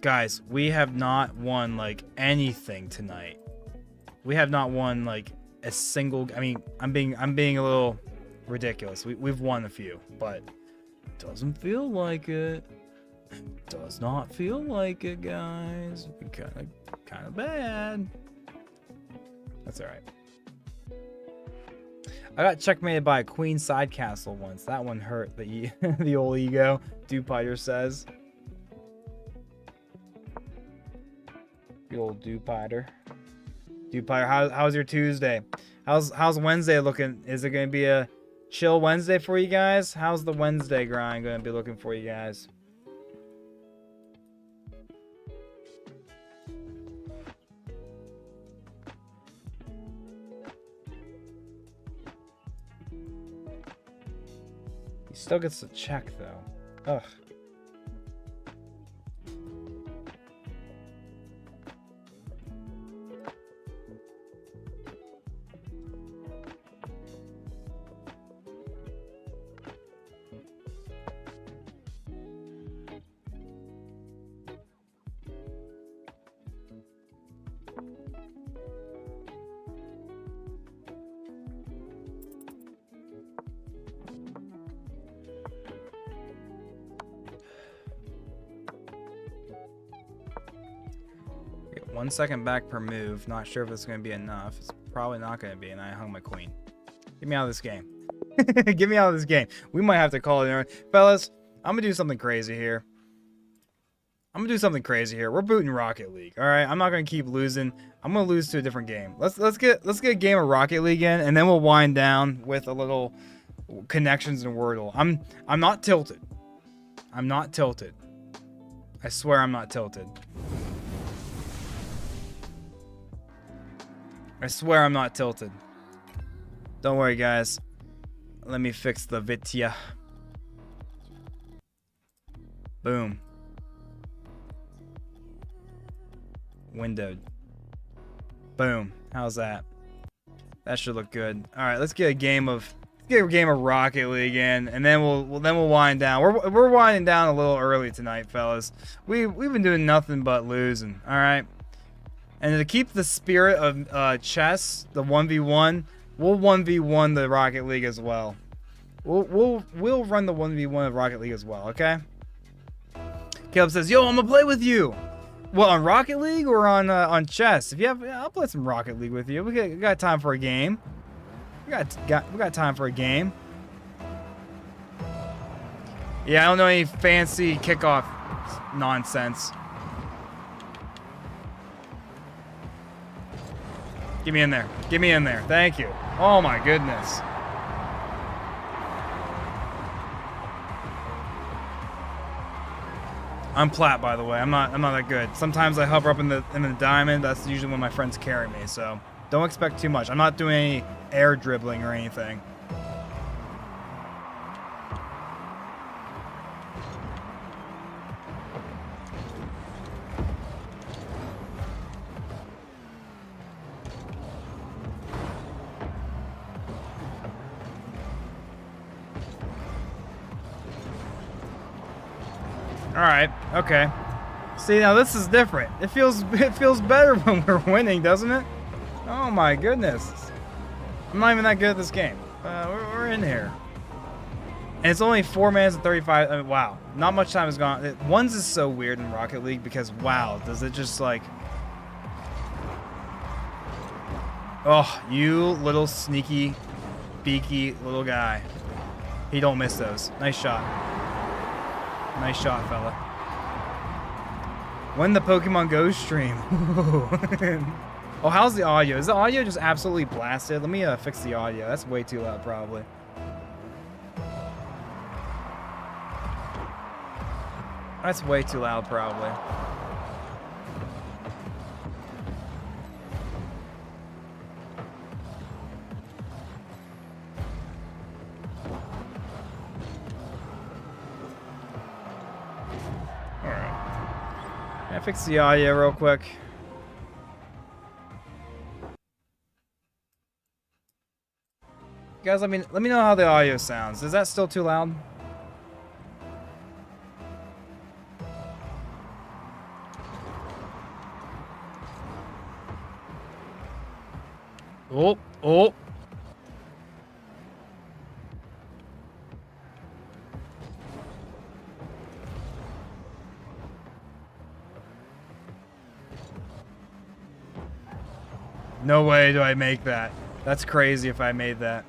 Guys, we have not won like anything tonight. We have not won like a single. I mean, I'm being a little ridiculous. We've won a few, but it doesn't feel like it. Does not feel like it, guys. Kind of bad. That's all right. I got checkmated by a queen side castle once. That one hurt the old ego. Dupiter says. The old Dupiter. How's your Tuesday? How's Wednesday looking? Is it gonna be a chill Wednesday for you guys? How's the Wednesday grind gonna be looking for you guys? He still gets the check though. Ugh. Okay, 1 second back per move. Not sure if it's going to be enough. It's probably not going to be, and I hung my queen. Get me out of this game. Get me out of this game. We might have to call it in. Fellas, I'm going to do something crazy here. We're booting Rocket League. All right, I'm not going to keep losing. I'm going to lose to a different game. Let's get a game of Rocket League in, and then we'll wind down with a little connections and Wordle. I'm not tilted. I'm not tilted. I swear I'm not tilted. I swear I'm not tilted. Don't worry, guys. Let me fix the Vitya. Boom. Windowed. Boom. How's that? That should look good. All right, let's get a game of Rocket League in, and then we'll wind down. We're winding down a little early tonight, fellas. We've been doing nothing but losing. All right. And to keep the spirit of chess, the 1v1, we'll 1v1 the Rocket League as well. We'll run the 1v1 of Rocket League as well, okay? Caleb says, "Yo, I'm gonna play with you." Well, on Rocket League or on chess? If you have, yeah, I'll play some Rocket League with you. We got time for a game. We got time for a game. Yeah, I don't know any fancy kickoff nonsense. Get me in there. Get me in there. Thank you. Oh my goodness. I'm plat, by the way. I'm not that good. Sometimes I hover up in the diamond. That's usually when my friends carry me. So don't expect too much. I'm not doing any air dribbling or anything. All right. Okay. See, now this is different. It feels better when we're winning, doesn't it? Oh my goodness. I'm not even that good at this game. We're in here. And it's only 4 minutes and 35. I mean, wow. Not much time has gone. Ones is so weird in Rocket League because, wow, does it just like... Oh, you little sneaky, beaky little guy. He don't miss those. Nice shot. Nice shot, fella. When the Pokemon Go stream. Oh, how's the audio? Is the audio just absolutely blasted? Let me fix the audio. That's way too loud, probably. That's way too loud, probably. Fix the audio real quick. Guys, let me know how the audio sounds. Is that still too loud? Oh. No way do I make that. That's crazy if I made that.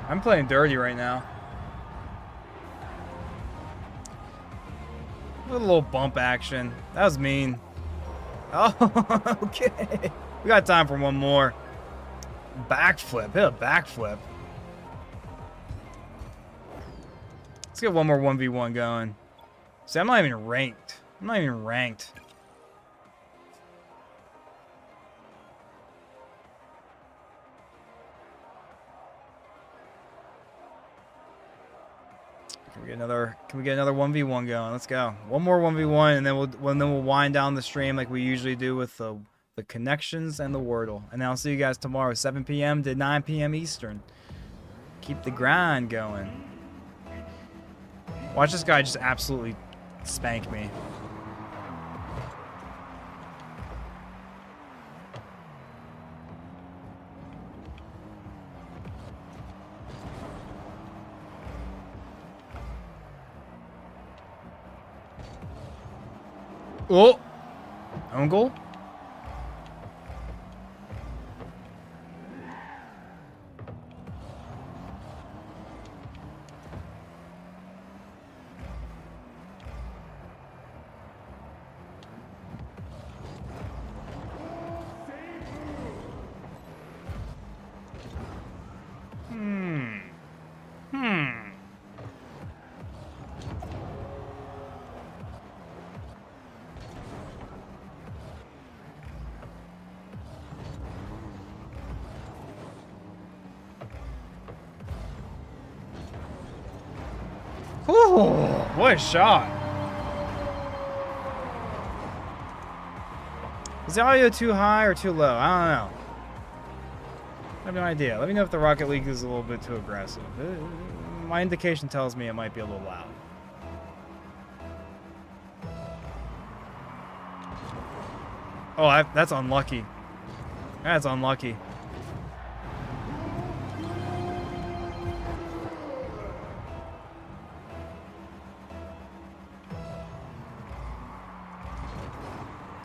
I'm playing dirty right now. A little bump action. That was mean. Oh, okay. We got time for one more. Backflip. Hit a backflip. Let's get one more 1v1 going. See, I'm not even ranked. I'm not even ranked. Can we get another 1v1 going? Let's go. One more 1v1 and then we'll wind down the stream like we usually do with the connections and the Wordle. And then I'll see you guys tomorrow, 7 p.m. to 9 p.m. Eastern. Keep the grind going. Watch this guy just absolutely spank me. Oh! Own goal? Ooh, what a shot. Is the audio too high or too low? I don't know. I have no idea. Let me know if the Rocket League is a little bit too aggressive. My indication tells me it might be a little loud. Oh, that's unlucky. That's unlucky.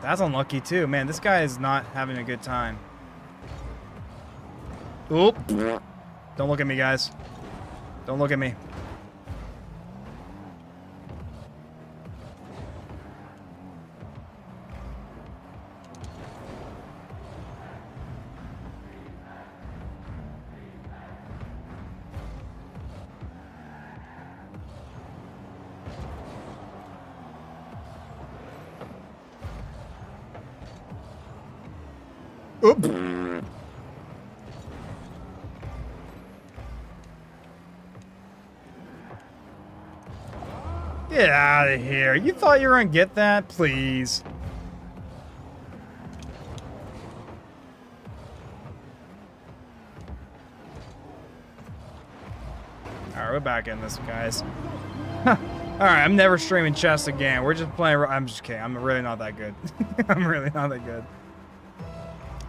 That's unlucky too. Man, this guy is not having a good time. Oop. Don't look at me, guys. Don't look at me. Oop. Get out of here. You thought you were going to get that? Please. Alright, we're back in this, guys. Alright, I'm never streaming chess again. We're just playing... I'm just kidding. I'm really not that good. I'm really not that good.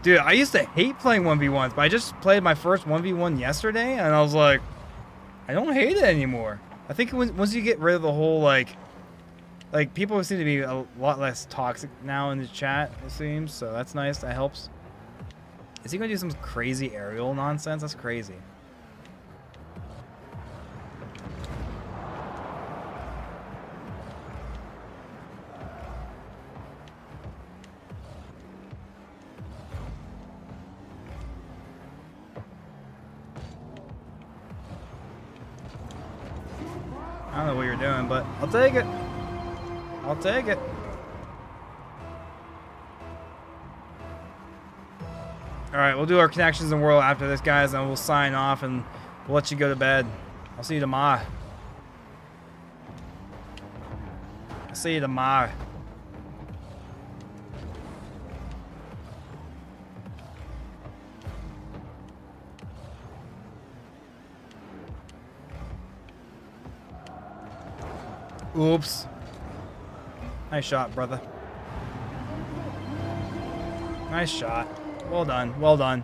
Dude, I used to hate playing 1v1s, but I just played my first 1v1 yesterday, and I was like, I don't hate it anymore. I think once you get rid of the whole, like people seem to be a lot less toxic now in the chat, it seems, so that's nice. That helps. Is he going to do some crazy aerial nonsense? That's crazy. I don't know what you're doing, but I'll take it. I'll take it. Alright, we'll do our connections in Wordle after this, guys, and we'll sign off and we'll let you go to bed. I'll see you tomorrow. I'll see you tomorrow. Oops. Nice shot, brother. Nice shot. Well done. Well done.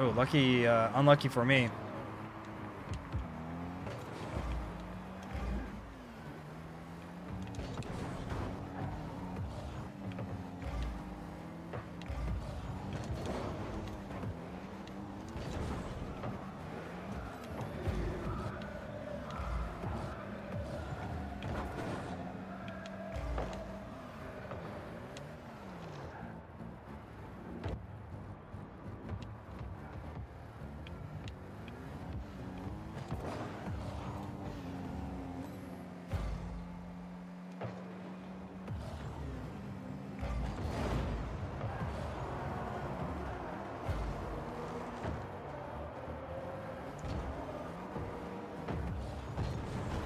Oh, lucky, unlucky for me.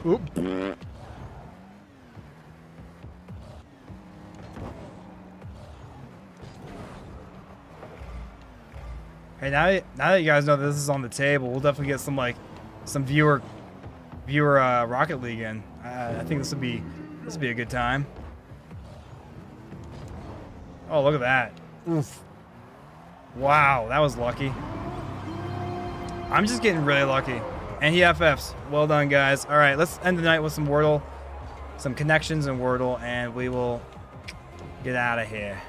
Oop. Hey, now that you guys know that this is on the table, we'll definitely get some viewer Rocket League in. I think this would be a good time. Oh, look at that! Oof! Wow, that was lucky. I'm just getting really lucky. And he FFs. Well done, guys. All right, let's end the night with some Wordle, some connections in Wordle, and we will get out of here.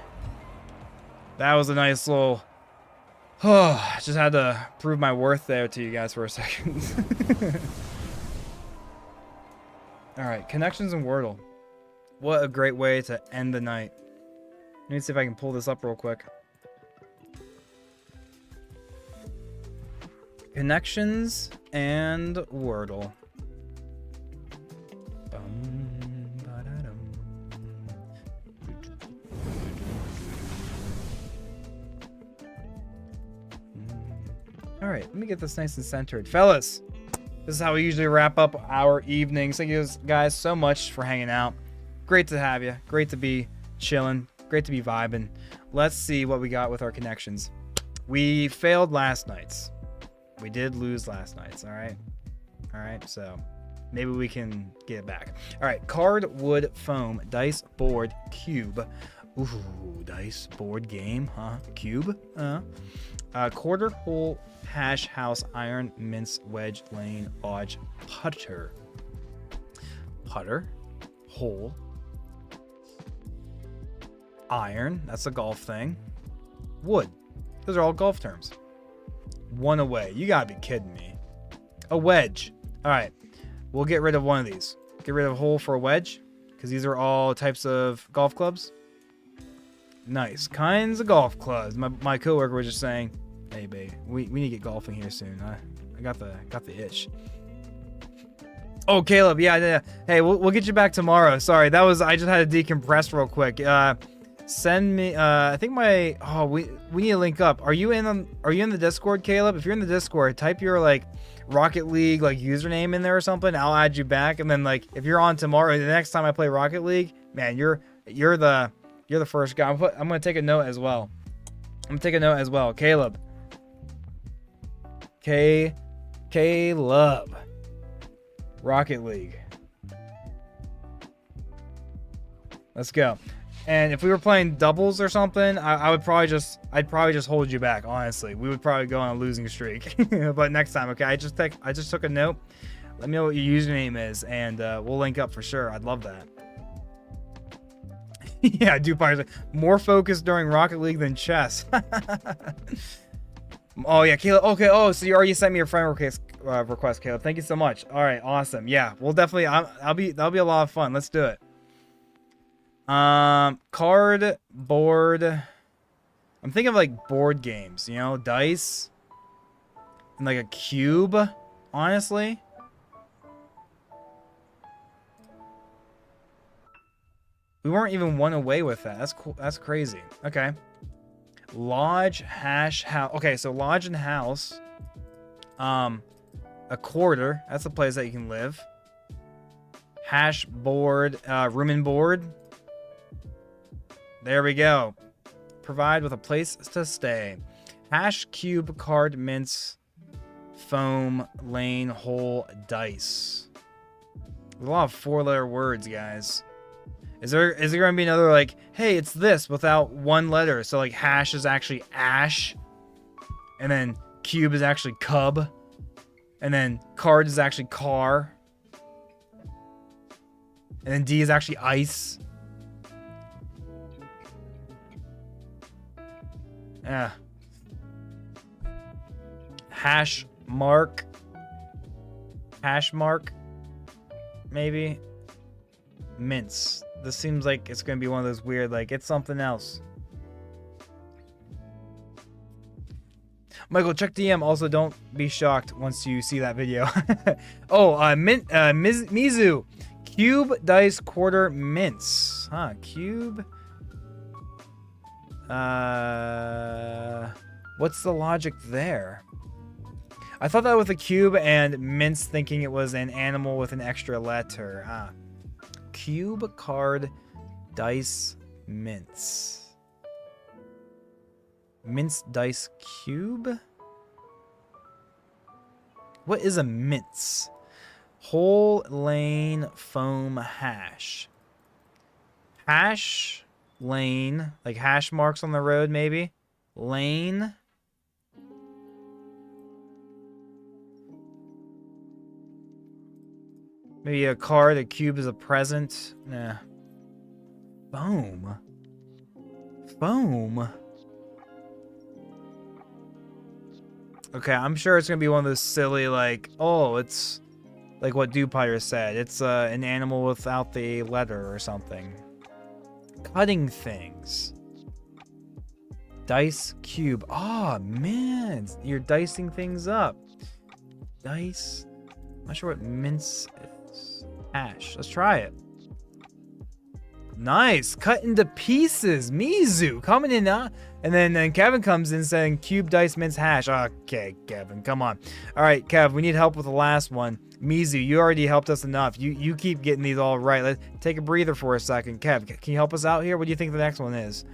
That was a nice little... Oh, just had to prove my worth there to you guys for a second. All right, connections in Wordle. What a great way to end the night. Let me see if I can pull this up real quick. Connections and Wordle. All right, let me get this nice and centered. Fellas, this is how we usually wrap up our evenings. Thank you guys so much for hanging out. Great to have you. Great to be chilling. Great to be vibing. Let's see what we got with our connections. We failed last night's. We did lose last night's, all right? All right, so maybe we can get it back. All right, card, wood, foam, dice, board, cube. Ooh, dice, board, game, huh? Cube, quarter, hole, hash, house, iron, mince, wedge, lane, lodge, putter. Putter, hole, iron, that's a golf thing. Wood, those are all golf terms. One away. You gotta be kidding me. A wedge. All right, we'll get rid of one of these. Get rid of a hole for a wedge, because these are all types of golf clubs. Nice. Kinds of golf clubs. My coworker was just saying, hey, babe, we need to get golfing here soon. I got the itch. Oh, Caleb, yeah. Hey, we'll get you back tomorrow. Sorry, I just had to decompress real quick. Send me. I think we need to link up. Are you in the Discord, Caleb? If you're in the Discord, type your like Rocket League like username in there or something. I'll add you back, and then like if you're on tomorrow, the next time I play Rocket League, man, you're the first guy. I'm gonna take a note as well. Caleb. Caleb. Rocket League. Let's go. And if we were playing doubles or something, I'd probably just hold you back. Honestly, we would probably go on a losing streak. But next time, okay? I just took a note. Let me know what your username is, and we'll link up for sure. I'd love that. Yeah, Dupires more focused during Rocket League than chess. Oh yeah, Caleb. Okay. Oh, so you already sent me your friend request, Caleb. Thank you so much. All right, awesome. Yeah, we'll definitely. That'll be a lot of fun. Let's do it. Card, board. I'm thinking of like board games, you know, dice, and like a cube. Honestly. We weren't even one away with that. That's cool. That's crazy. Okay. Lodge, hash, house. Okay, so lodge and house. A quarter. That's a place that you can live. Hash, board, room and board. There we go. Provide with a place to stay. Hash, cube, card, mince, foam, lane, hole, dice. There's a lot of 4-letter words, guys. Is there going to be another like, hey, it's this without one letter? So like hash is actually ash. And then cube is actually cub. And then card is actually car. And then D is actually ice. Yeah. Hash mark. Hash mark. Maybe. Mince. This seems like it's going to be one of those weird, like, it's something else. Michael, check DM. Also, don't be shocked once you see that video. Oh, Mizu. Cube, dice, quarter, mince. Huh, cube. What's the logic there? I thought that with a cube and mince thinking it was an animal with an extra letter. Ah. Cube, card, dice, mince. Mince, dice, cube? What is a mince? Hole, lane, foam, hash. Hash, lane, like hash marks on the road maybe. Lane. Maybe a card, a cube is a present. Nah. Foam. Foam. Okay, I'm sure it's going to be one of those silly, like, oh, it's like what Dupire said. It's an animal without the letter or something. Cutting things. Dice, cube. Oh, man. You're dicing things up. Dice. I'm not sure what mince is. Hash. Let's try it. Nice. Cut into pieces. Mizu coming in. And then Kevin comes in saying cube, dice, mince, hash. Okay, Kevin. Come on. All right, Kev. We need help with the last one. Mizu, you already helped us enough. You keep getting these all right. Let's take a breather for a second. Kev, can you help us out here? What do you think the next one is?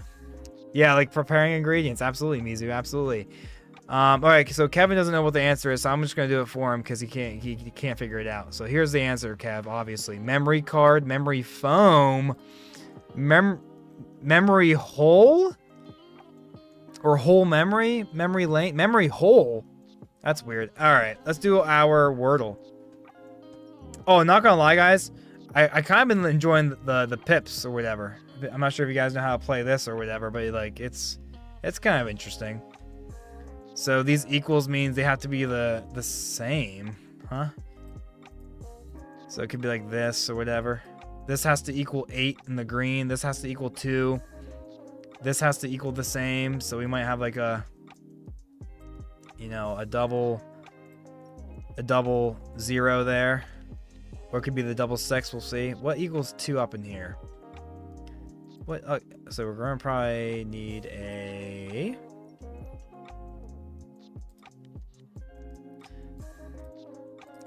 Yeah, like preparing ingredients. Absolutely, Mizu. Absolutely. All right, so Kevin doesn't know what the answer is, so I'm just gonna do it for him because he can't figure it out. So here's the answer, Kev. Obviously, memory card, memory foam, memory hole, or whole memory, memory lane, memory hole. That's weird. All right, let's do our Wordle. Oh, not gonna lie, guys, I kind of been enjoying the pips or whatever. I'm not sure if you guys know how to play this or whatever, but like it's kind of interesting. So these equals means they have to be the same, huh? So it could be like this or whatever. This has to equal 8 in the green. This has to equal 2. This has to equal the same. So we might have like a, you know, a double 0 there. Or it could be the double 6. We'll see. What equals 2 up in here? What? So we're going to probably need a...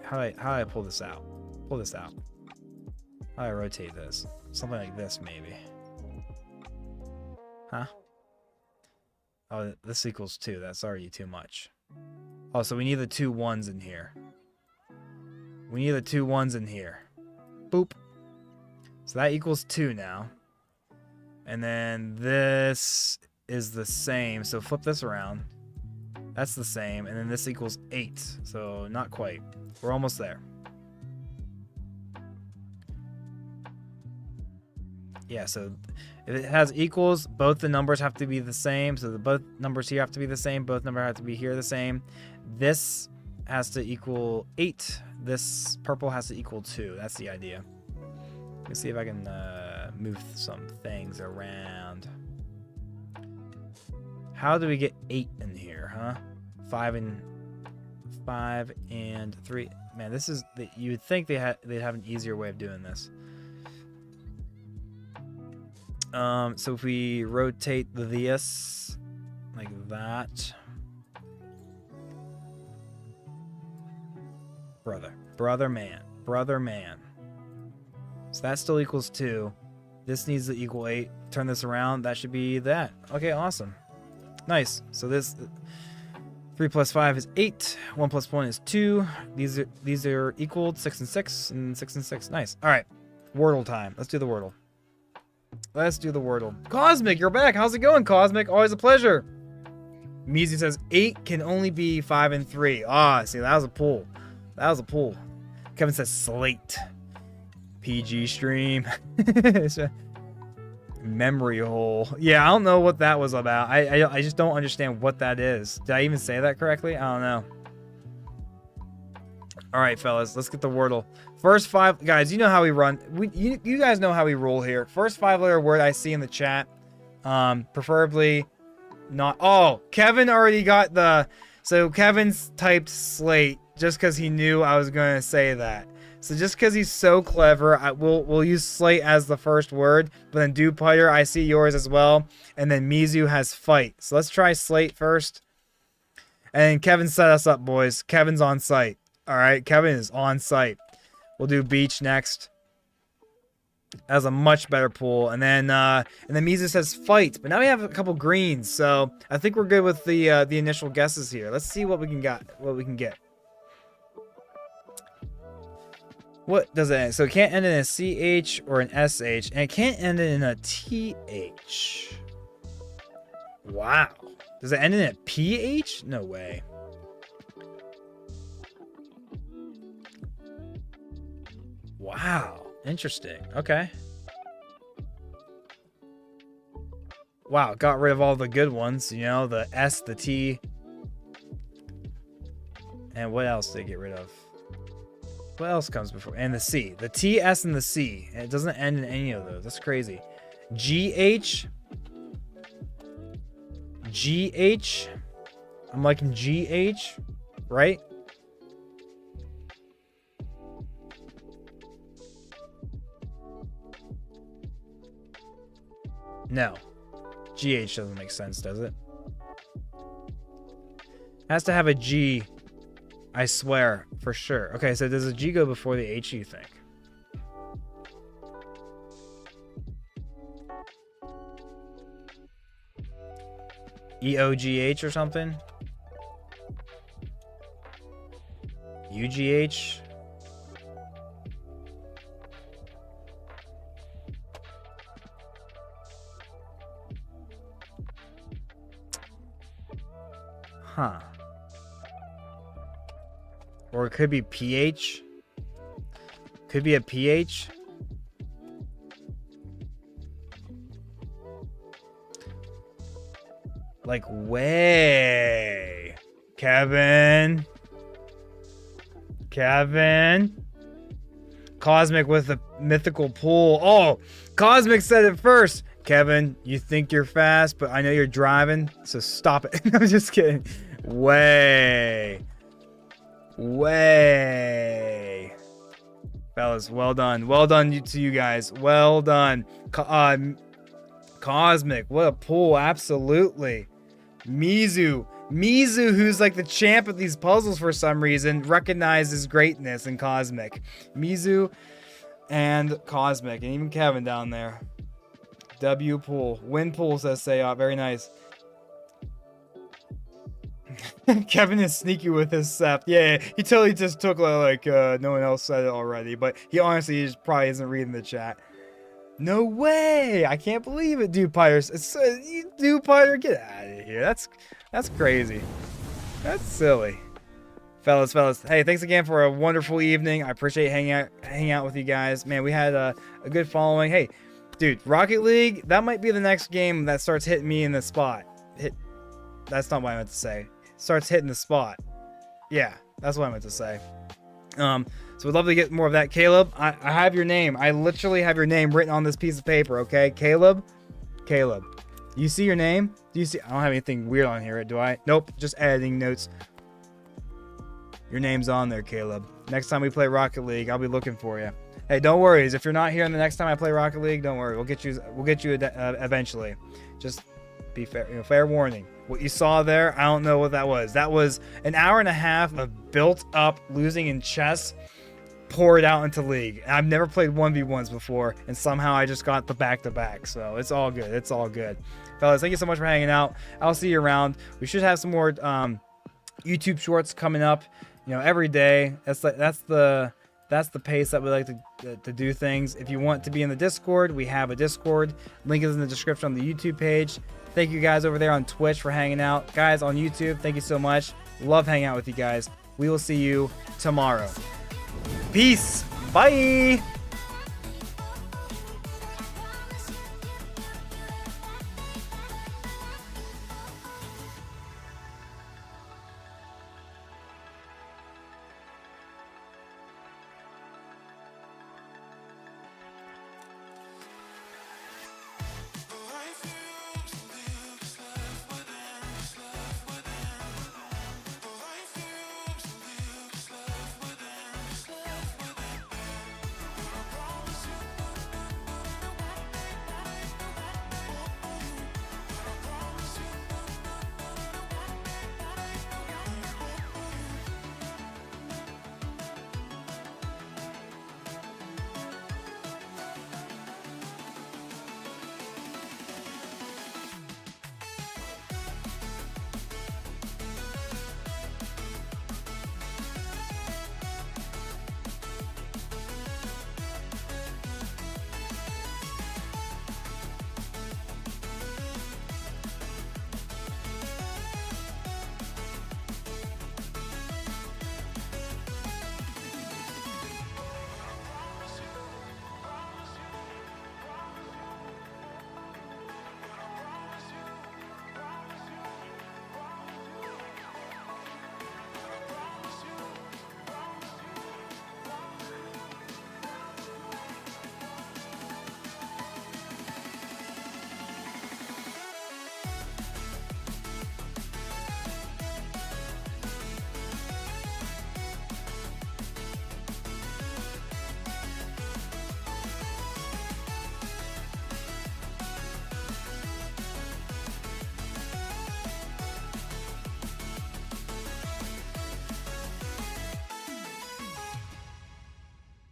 How do I pull this out? Pull this out. How do I rotate this? Something like this, maybe. Huh? Oh, this equals 2. That's already too much. Oh, so we need the 2 1s in here. We need the 2 1s in here. Boop. So that equals 2 now. And then this is the same. So flip this around. That's the same. And then this equals 8. So not quite. We're almost there. Yeah, so if it has equals, both the numbers have to be the same. So both numbers here have to be the same. Both numbers have to be here the same. This has to equal 8. This purple has to equal 2. That's the idea. Let me see if I can move some things around. How do we get 8 in here, huh? 5 and 3. Man, this is... You would think they'd have an easier way of doing this. So if we rotate this like that... Brother man. So that still equals 2. This needs to equal 8. Turn this around. That should be that. Okay, awesome. Nice. So this 3 plus 5 is 8. 1 plus 1 is 2. These are equal. 6 and 6 and 6 and 6. Nice. All right. Wordle time. Let's do the Wordle. Cosmic, you're back. How's it going, Cosmic? Always a pleasure. Measy says 8 can only be 5 and 3. Ah, see, that was a pull. Kevin says slate. PG stream. Memory hole. Yeah, I don't know what that was about. I just don't understand what that is. Did I even say that correctly? I don't know. All right, fellas, let's get the Wordle. First 5, guys, you know how we run. You guys know how we roll here. First 5-letter word I see in the chat. Preferably not. Oh, Kevin already got the... So Kevin's typed slate just because he knew I was going to say that. So just because he's so clever, we'll use slate as the first word. But then Dewpiter, I see yours as well. And then Mizu has fight. So let's try slate first. And Kevin set us up, boys. Kevin's on site. All right, Kevin is on site. We'll do beach next. That's a much better pool. And then Mizu says fight. But now we have a couple greens. So I think we're good with the initial guesses here. Let's see what we can get. What does it end? So it can't end in a CH or an SH, and it can't end in a TH. Wow. Does it end in a PH? No way. Wow. Interesting. Okay. Wow. Got rid of all the good ones. You know, the S, the T. And what else did they get rid of? What else comes before? And the C. The T, S, and the C. And it doesn't end in any of those. That's crazy. GH. GH. I'm liking GH. Right? No. GH doesn't make sense, does it? Has to have a G. I swear, for sure. Okay, so does a G go before the H, you think? EOGH or something? UGH. Huh. Or it could be PH. Could be a PH. Like, way. Kevin. Cosmic with a mythical pool. Oh, Cosmic said it first. Kevin, you think you're fast, but I know you're driving, so stop it. I'm just kidding. Way. Fellas, well done. Well done to you guys. Well done. Cosmic, what a pull. Absolutely. Mizu, who's like the champ of these puzzles for some reason, recognizes greatness in Cosmic. Mizu and Cosmic, and even Kevin down there. W pool. Win pool, says Sayot. Very nice. Kevin is sneaky with his Seth. Yeah, he totally just took like no one else said it already, but he honestly just probably isn't reading the chat. No way! I can't believe it, Dude Pyre. Dude Pyre, get out of here. That's crazy. That's silly. Fellas. Hey, thanks again for a wonderful evening. I appreciate hanging out with you guys. Man, we had a good following. Hey, dude, Rocket League, that might be the next game that starts hitting me in the spot. That's not what I meant to say. Starts hitting the spot. Yeah, that's what I meant to say. So we'd love to get more of that. Caleb, I have your name. I literally have your name written on this piece of paper, okay? Caleb. You see your name? Do you see? I don't have anything weird on here, do I? Nope, just editing notes. Your name's on there, Caleb. Next time we play Rocket League, I'll be looking for you. Hey, don't worry. If you're not here the next time I play Rocket League, don't worry. We'll get you eventually. Just be fair. Fair warning. What you saw there, I don't know what that was. That was an hour and a half of built up losing in chess poured out into League. I've never played 1v1s before, and somehow I just got the back-to-back. So it's all good. It's all good. Fellas, thank you so much for hanging out. I'll see you around. We should have some more YouTube shorts coming up, every day. That's the pace that we like to do things. If you want to be in the Discord, we have a Discord. Link is in the description on the YouTube page. Thank you guys over there on Twitch for hanging out. Guys on YouTube, thank you so much. Love hanging out with you guys. We will see you tomorrow. Peace. Bye.